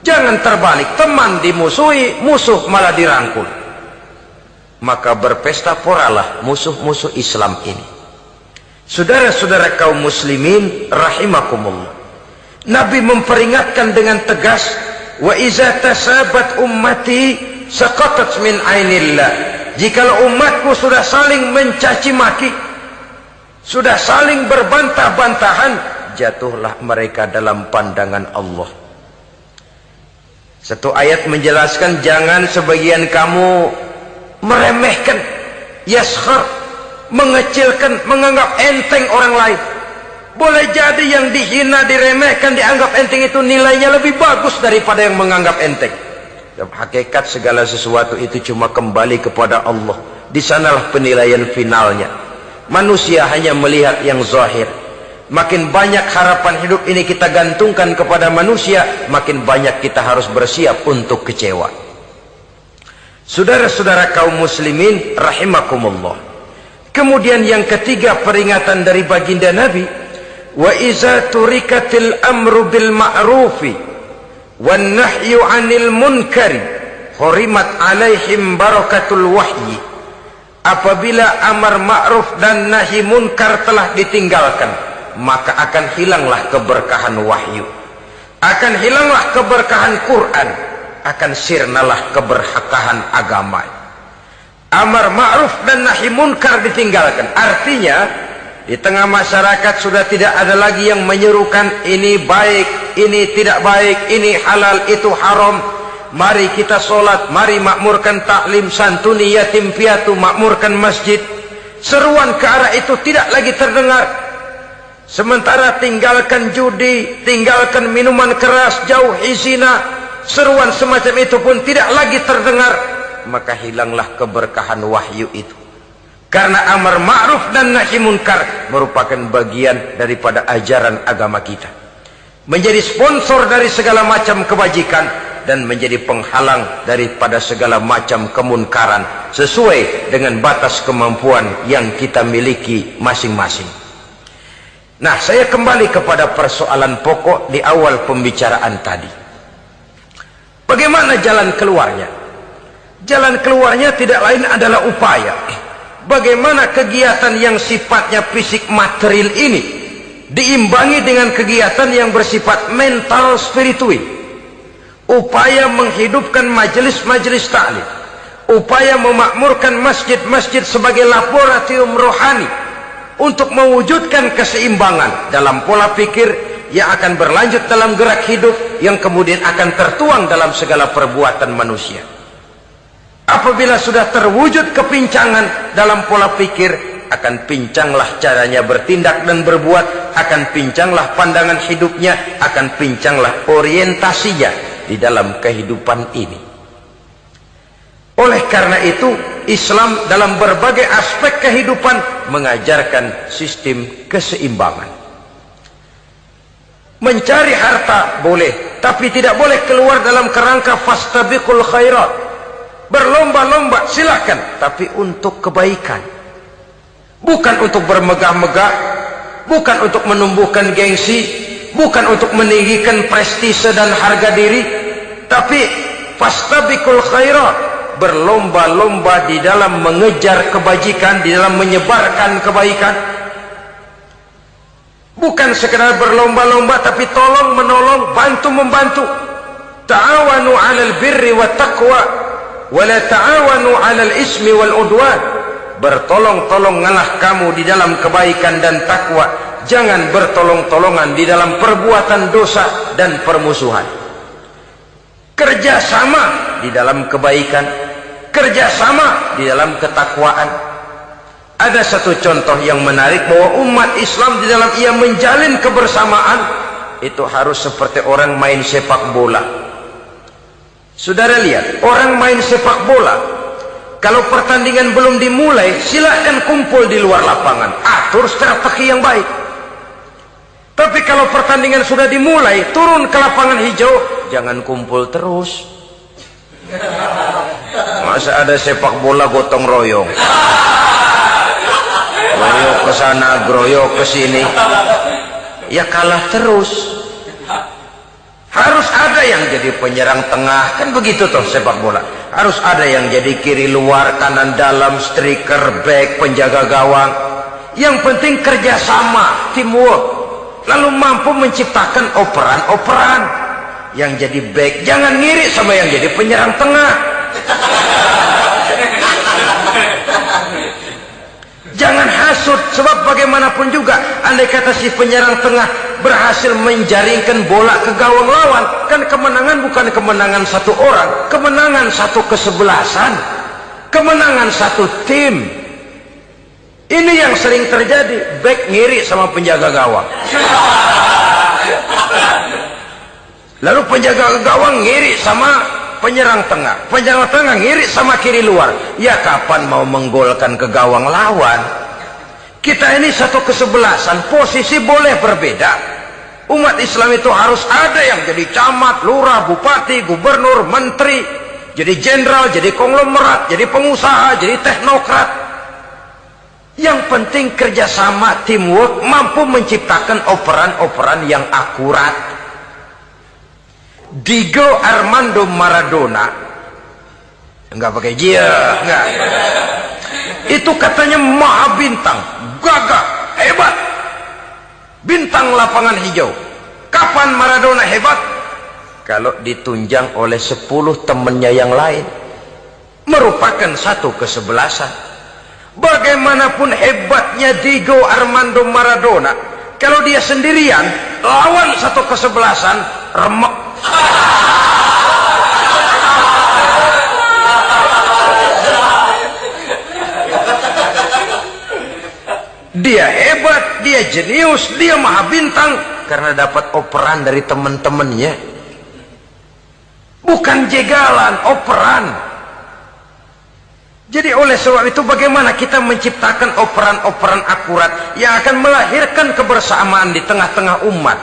Jangan terbalik, teman dimusuhi, musuh malah dirangkul. Maka berpesta poralah musuh-musuh Islam ini. Saudara-saudara kaum muslimin rahimakumullah, Nabi memperingatkan dengan tegas, wa iza tasabat ummati saqatat min ainillah. Jikalau umatku sudah saling mencaci maki, sudah saling berbantah-bantahan, jatuhlah mereka dalam pandangan Allah. Satu ayat menjelaskan, jangan sebagian kamu meremehkan, yaskhar, mengecilkan, menganggap enteng orang lain. Boleh jadi yang dihina, diremehkan, dianggap enteng itu nilainya lebih bagus daripada yang menganggap enteng. Dan hakikat segala sesuatu itu cuma kembali kepada Allah. Di sanalah penilaian finalnya. Manusia hanya melihat yang zahir. Makin banyak harapan hidup ini kita gantungkan kepada manusia, makin banyak kita harus bersiap untuk kecewa. Saudara-saudara kaum muslimin rahimakumullah. Kemudian yang ketiga peringatan dari baginda Nabi, wa iza turikatil amru bil ma'rufi wan nahyu 'anil munkari hurimat 'alaihim barakatul wahyi. Apabila amar ma'ruf dan nahi munkar telah ditinggalkan, maka akan hilanglah keberkahan wahyu, akan hilanglah keberkahan Quran, akan sirnalah keberkahan agama. Amar ma'ruf dan nahi munkar ditinggalkan, artinya di tengah masyarakat sudah tidak ada lagi yang menyerukan ini baik, ini tidak baik, ini halal, itu haram. Mari kita sholat, mari makmurkan taklim, santuni yatim piatu, makmurkan masjid. Seruan ke arah itu tidak lagi terdengar. Sementara tinggalkan judi, tinggalkan minuman keras, jauhi zina, seruan semacam itu pun tidak lagi terdengar. Maka hilanglah keberkahan wahyu itu. Karena amar ma'ruf dan nahi munkar merupakan bagian daripada ajaran agama kita. Menjadi sponsor dari segala macam kebajikan dan menjadi penghalang daripada segala macam kemunkaran sesuai dengan batas kemampuan yang kita miliki masing-masing. Nah, saya kembali kepada persoalan pokok di awal pembicaraan tadi. Bagaimana jalan keluarnya? Jalan keluarnya tidak lain adalah upaya. Bagaimana kegiatan yang sifatnya fisik material ini diimbangi dengan kegiatan yang bersifat mental spiritual. Upaya menghidupkan majelis-majelis ta'lim, upaya memakmurkan masjid-masjid sebagai laboratorium rohani untuk mewujudkan keseimbangan dalam pola pikir yang akan berlanjut dalam gerak hidup yang kemudian akan tertuang dalam segala perbuatan manusia. Apabila sudah terwujud kepincangan dalam pola pikir, akan pincanglah caranya bertindak dan berbuat, akan pincanglah pandangan hidupnya, akan pincanglah orientasinya di dalam kehidupan ini. Oleh karena itu, Islam dalam berbagai aspek kehidupan mengajarkan sistem keseimbangan. Mencari harta boleh, tapi tidak boleh keluar dalam kerangka fastabiqul khairat. Berlomba-lomba silakan, tapi untuk kebaikan. Bukan untuk bermegah-megah, bukan untuk menumbuhkan gengsi, bukan untuk meninggikan prestise dan harga diri, tapi fastabiqul khairat, berlomba-lomba di dalam mengejar kebajikan, di dalam menyebarkan kebaikan. Bukan sekedar berlomba-lomba, tapi tolong menolong, bantu membantu. Ta'awanu 'alal birri wat taqwa wa la ta'awanu 'alal ismi wal udwan. Bertolong-tolonganlah kamu di dalam kebaikan dan takwa, jangan bertolong-tolongan di dalam perbuatan dosa dan permusuhan. Kerjasama di dalam kebaikan, kerjasama di dalam ketakwaan. Ada satu contoh yang menarik bahwa umat Islam di dalam ia menjalin kebersamaan itu harus seperti orang main sepak bola. Saudara lihat, orang main sepak bola, kalau pertandingan belum dimulai, silakan kumpul di luar lapangan, atur strategi yang baik. Tapi kalau pertandingan sudah dimulai, turun ke lapangan hijau, jangan kumpul terus. Masa ada sepak bola gotong royong, groyok ke sana, groyok ke sini, ya kalah terus. Harus ada yang jadi penyerang tengah, kan begitu toh sepak bola. Harus ada yang jadi kiri luar, kanan dalam, striker, back, penjaga gawang. Yang penting kerjasama, teamwork, lalu mampu menciptakan operan-operan. Yang jadi back jangan ngiri sama yang jadi penyerang tengah. Jangan hasut, sebab bagaimanapun juga andai kata si penyerang tengah berhasil menjaringkan bola ke gawang lawan, kan kemenangan bukan kemenangan satu orang, kemenangan satu kesebelasan, kemenangan satu tim. Ini yang sering terjadi, back ngiri sama penjaga gawang, lalu penjaga gawang ngiri sama penyerang tengah, penyerang tengah ngiri sama kiri luar. Ya kapan mau menggolkan ke gawang lawan? Kita ini satu kesebelasan, posisi boleh berbeda. Umat Islam itu harus ada yang jadi camat, lurah, bupati, gubernur, menteri, jadi jenderal, jadi konglomerat, jadi pengusaha, jadi teknokrat. Yang penting kerjasama, teamwork, mampu menciptakan operan-operan yang akurat. Diego Armando Maradona, enggak pakai dia, enggak. Itu katanya maha bintang, gagah, hebat, bintang lapangan hijau. Kapan Maradona hebat? Kalau ditunjang oleh 10 temannya yang lain, merupakan satu kesebelasan. Bagaimanapun hebatnya Diego Armando Maradona, kalau dia sendirian lawan satu kesebelasan, remek. Dia hebat, dia jenius, dia maha bintang karena dapat operan dari teman-temannya. Bukan jegalan, operan. Jadi oleh sebab itu bagaimana kita menciptakan operan-operan akurat yang akan melahirkan kebersamaan di tengah-tengah umat.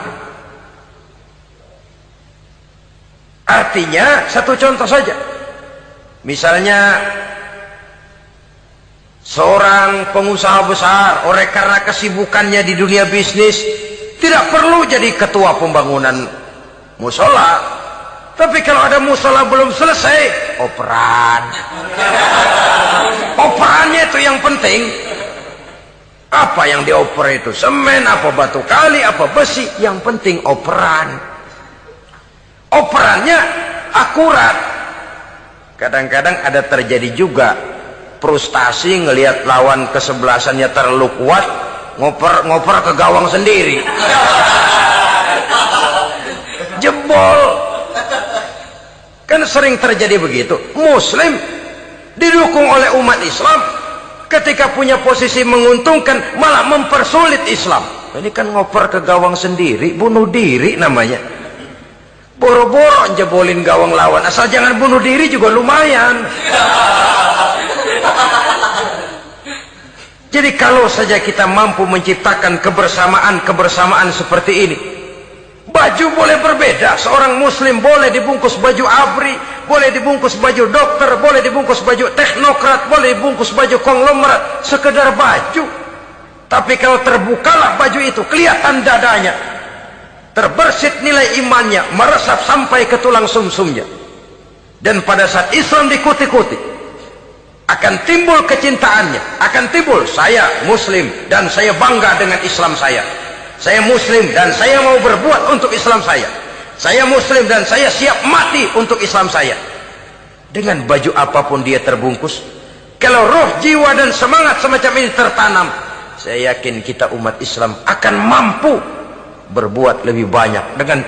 Artinya satu contoh saja, misalnya seorang pengusaha besar, oleh karena kesibukannya di dunia bisnis, tidak perlu jadi ketua pembangunan musola. Tapi kalau ada musola belum selesai, operan. Operannya itu yang penting. Apa yang dioper itu? Semen, apa batu kali, apa besi? Yang penting operan. Operannya akurat. Kadang-kadang ada terjadi juga frustasi ngelihat lawan kesebelasannya terlalu kuat, ngoper ke gawang sendiri. Jebol. Kan sering terjadi begitu. Muslim didukung oleh umat Islam, ketika punya posisi menguntungkan malah mempersulit Islam. Ini kan ngoper ke gawang sendiri, bunuh diri namanya. Boro-boro jebolin gawang lawan, asal jangan bunuh diri juga lumayan. Jadi kalau saja kita mampu menciptakan kebersamaan seperti ini, baju boleh berbeda. Seorang muslim boleh dibungkus baju ABRI, boleh dibungkus baju dokter, boleh dibungkus baju teknokrat, boleh dibungkus baju konglomerat, sekedar baju. Tapi kalau terbukalah baju itu, kelihatan dadanya, terbersit nilai imannya, meresap sampai ke tulang sumsumnya. Dan pada saat Islam dikuti-kuti, akan timbul kecintaannya, akan timbul, saya muslim dan saya bangga dengan Islam saya. Saya muslim dan saya mau berbuat untuk Islam saya. Saya muslim dan saya siap mati untuk Islam saya. Dengan baju apapun dia terbungkus, kalau roh, jiwa dan semangat semacam ini tertanam, saya yakin kita umat Islam akan mampu berbuat lebih banyak dengan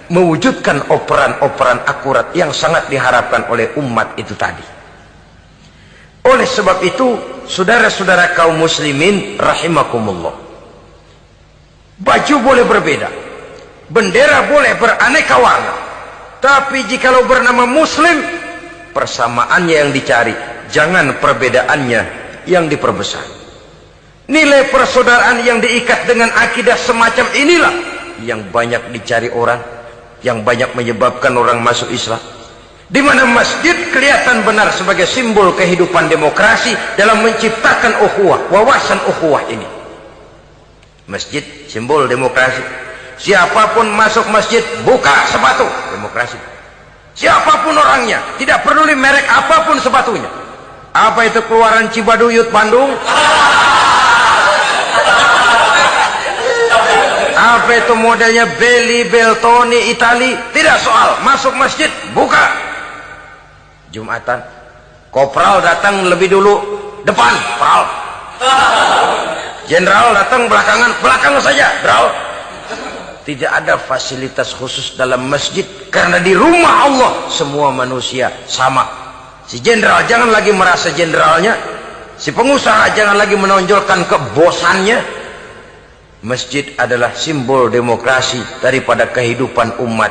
mewujudkan operan-operan akurat yang sangat diharapkan oleh umat itu tadi. Oleh sebab itu, saudara-saudara kaum muslimin rahimakumullah, baju boleh berbeda, bendera boleh beraneka warna, tapi jikalau bernama muslim, persamaannya yang dicari, jangan perbedaannya yang diperbesar. Nilai persaudaraan yang diikat dengan akidah semacam inilah yang banyak dicari orang, yang banyak menyebabkan orang masuk Islam. Di mana masjid kelihatan benar sebagai simbol kehidupan demokrasi dalam menciptakan ukhuwah, wawasan ukhuwah ini. Masjid simbol demokrasi. Siapapun masuk masjid buka sepatu, demokrasi. Siapapun orangnya, tidak peduli merek apapun sepatunya. Apa itu keluaran Cibaduyut Bandung? Apa itu modelnya Belli, Beltoni, Itali? Tidak soal, masuk masjid buka. Jumatan, kopral datang lebih dulu depan, pral. Jenderal datang belakang saja, Bro. Tidak ada fasilitas khusus dalam masjid, karena di rumah Allah semua manusia sama. Si jenderal jangan lagi merasa jenderalnya, si pengusaha jangan lagi menonjolkan kebosannya. Masjid adalah simbol demokrasi daripada kehidupan umat.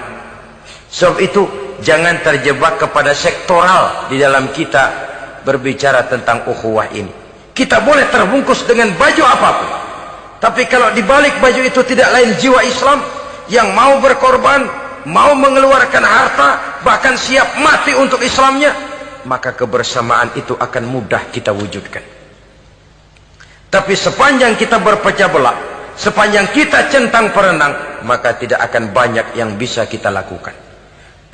Sebab itu jangan terjebak kepada sektoral di dalam kita berbicara tentang ukhuwah ini. Kita boleh terbungkus dengan baju apapun, tapi kalau di balik baju itu tidak lain jiwa Islam yang mau berkorban, mau mengeluarkan harta, bahkan siap mati untuk Islamnya, maka kebersamaan itu akan mudah kita wujudkan. Tapi sepanjang kita berpecah belah, sepanjang kita centang perenang, maka tidak akan banyak yang bisa kita lakukan.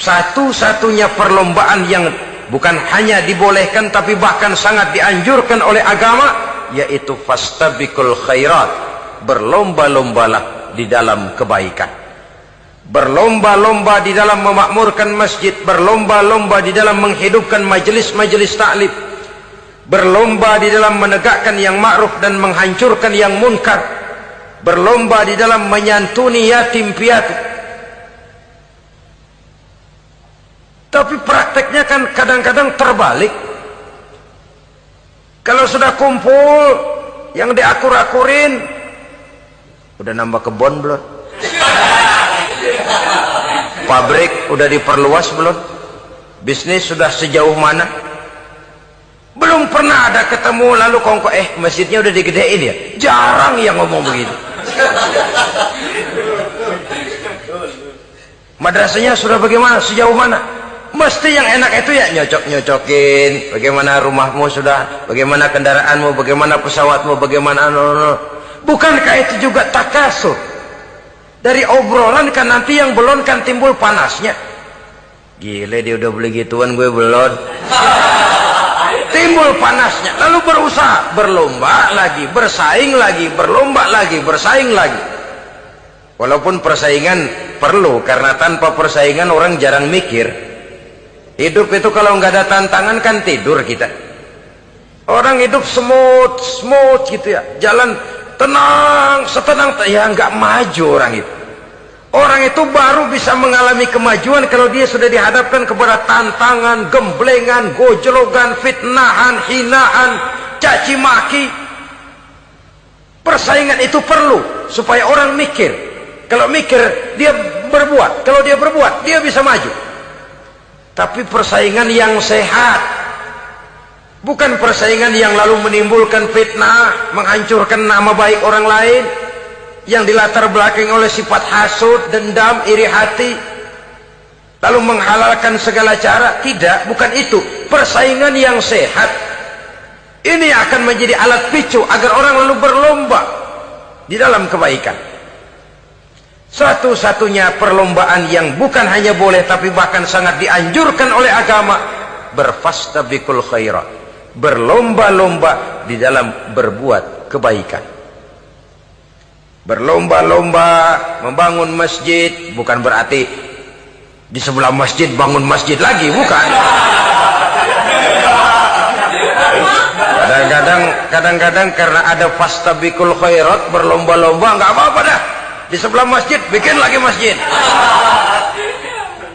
Satu-satunya perlombaan yang bukan hanya dibolehkan tapi bahkan sangat dianjurkan oleh agama, yaitu fastabiqul khairat, berlomba-lombalah di dalam kebaikan, berlomba-lomba di dalam memakmurkan masjid, berlomba-lomba di dalam menghidupkan majelis-majelis ta'lim, berlomba di dalam menegakkan yang ma'ruf dan menghancurkan yang munkar, berlomba di dalam menyantuni yatim piatu. Tapi prakteknya kan kadang-kadang terbalik. Kalau sudah kumpul yang diakur-akurin, udah nambah kebun belum? Pabrik udah diperluas belum? Bisnis sudah sejauh mana? Belum pernah ada ketemu lalu kongko, masjidnya udah digedein ya? Jarang yang ngomong begitu. Madrasahnya sudah bagaimana? Sejauh mana? Mesti yang enak itu ya nyocok-nyocokin, bagaimana rumahmu sudah, bagaimana kendaraanmu, bagaimana pesawatmu, bagaimana bukankah itu juga takasur? Dari obrolan kan nanti yang belon kan timbul panasnya. Gile dia udah beli gituan, gue belon. Timbul panasnya, lalu berusaha, berlomba lagi, bersaing lagi, berlomba lagi, bersaing lagi. Walaupun persaingan perlu, karena tanpa persaingan orang jarang mikir. Hidup itu kalau nggak ada tantangan kan tidur kita. Orang hidup smooth gitu ya, jalan tenang, setenang ya, nggak maju orang itu. Orang itu baru bisa mengalami kemajuan kalau dia sudah dihadapkan kepada tantangan, gemblengan, gojlogan, fitnahan, hinaan, caci maki. Persaingan itu perlu supaya orang mikir. Kalau mikir dia berbuat, kalau dia berbuat dia bisa maju. Tapi persaingan yang sehat, bukan persaingan yang lalu menimbulkan fitnah, menghancurkan nama baik orang lain, yang dilatar belakangi oleh sifat hasud, dendam, iri hati, lalu menghalalkan segala cara. Tidak, bukan itu. Persaingan yang sehat ini akan menjadi alat picu agar orang lalu berlomba di dalam kebaikan. Satu-satunya perlombaan yang bukan hanya boleh tapi bahkan sangat dianjurkan oleh agama, berfastabiqul khairat, berlomba-lomba di dalam berbuat kebaikan. Berlomba-lomba membangun masjid bukan berarti di sebelah masjid bangun masjid lagi, bukan. Kadang-kadang karena ada fastabiqul khairat, berlomba-lomba, nggak apa-apa dah. Di sebelah masjid bikin lagi masjid.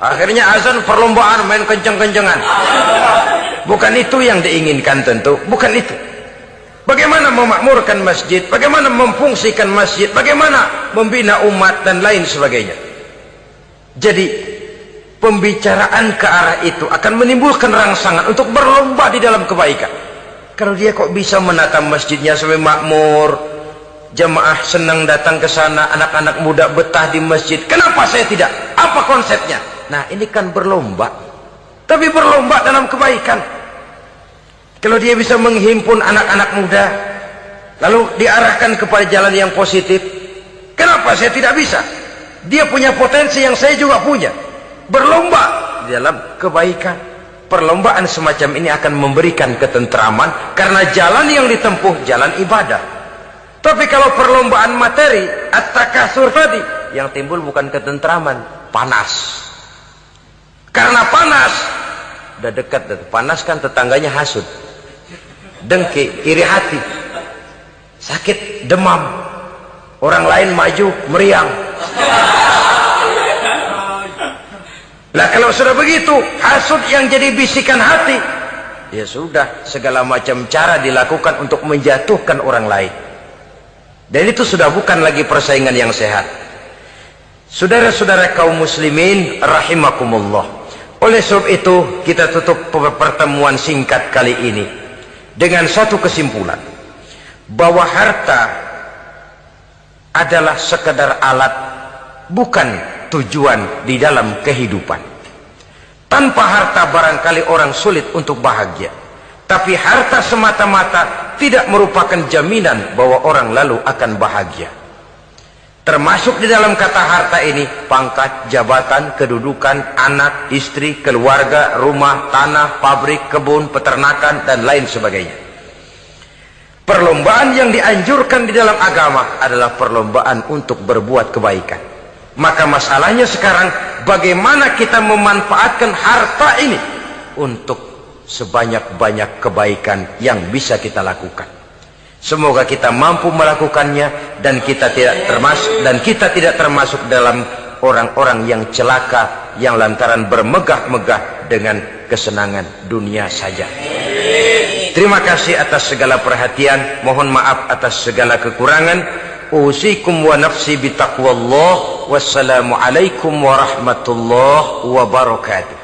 Akhirnya azan perlombaan main kenceng-kencengan. Bukan itu yang diinginkan tentu, bukan itu. Bagaimana memakmurkan masjid, bagaimana memfungsikan masjid, bagaimana membina umat dan lain sebagainya. Jadi pembicaraan ke arah itu akan menimbulkan rangsangan untuk berlomba di dalam kebaikan. Kalau dia kok bisa menata masjidnya sampai makmur, jamaah senang datang ke sana, anak-anak muda betah di masjid, kenapa saya tidak? Apa konsepnya? Nah, ini kan berlomba, tapi berlomba dalam kebaikan. Kalau dia bisa menghimpun anak-anak muda lalu diarahkan kepada jalan yang positif, kenapa saya tidak bisa? Dia punya potensi yang saya juga punya. Berlomba di dalam kebaikan. Perlombaan semacam ini akan memberikan ketentraman karena jalan yang ditempuh jalan ibadah. Tapi kalau perlombaan materi, at-takatsur tadi, yang timbul bukan ketentraman, panas. Karena panas, udah dekat, panas kan tetangganya hasud, dengki, iri hati, sakit, demam, orang lain maju, meriang. Lah kalau sudah begitu, hasud yang jadi bisikan hati, ya sudah, segala macam cara dilakukan untuk menjatuhkan orang lain. Dan itu sudah bukan lagi persaingan yang sehat. Saudara-saudara kaum muslimin rahimakumullah. Oleh sebab itu kita tutup pertemuan singkat kali ini dengan satu kesimpulan, bahwa harta adalah sekedar alat, bukan tujuan di dalam kehidupan. Tanpa harta barangkali orang sulit untuk bahagia, tapi harta semata-mata tidak merupakan jaminan bahwa orang lalu akan bahagia. Termasuk di dalam kata harta ini pangkat, jabatan, kedudukan, anak, istri, keluarga, rumah, tanah, pabrik, kebun, peternakan, dan lain sebagainya. Perlombaan yang dianjurkan di dalam agama adalah perlombaan untuk berbuat kebaikan. Maka masalahnya sekarang, bagaimana kita memanfaatkan harta ini untuk sebanyak-banyak kebaikan yang bisa kita lakukan. Semoga kita mampu melakukannya dan kita tidak termasuk dalam orang-orang yang celaka yang lantaran bermegah-megah dengan kesenangan dunia saja. Terima kasih atas segala perhatian, mohon maaf atas segala kekurangan. Usikum wa nafsi bitaqwallah. Wassalamualaikum warahmatullahi wabarakatuh.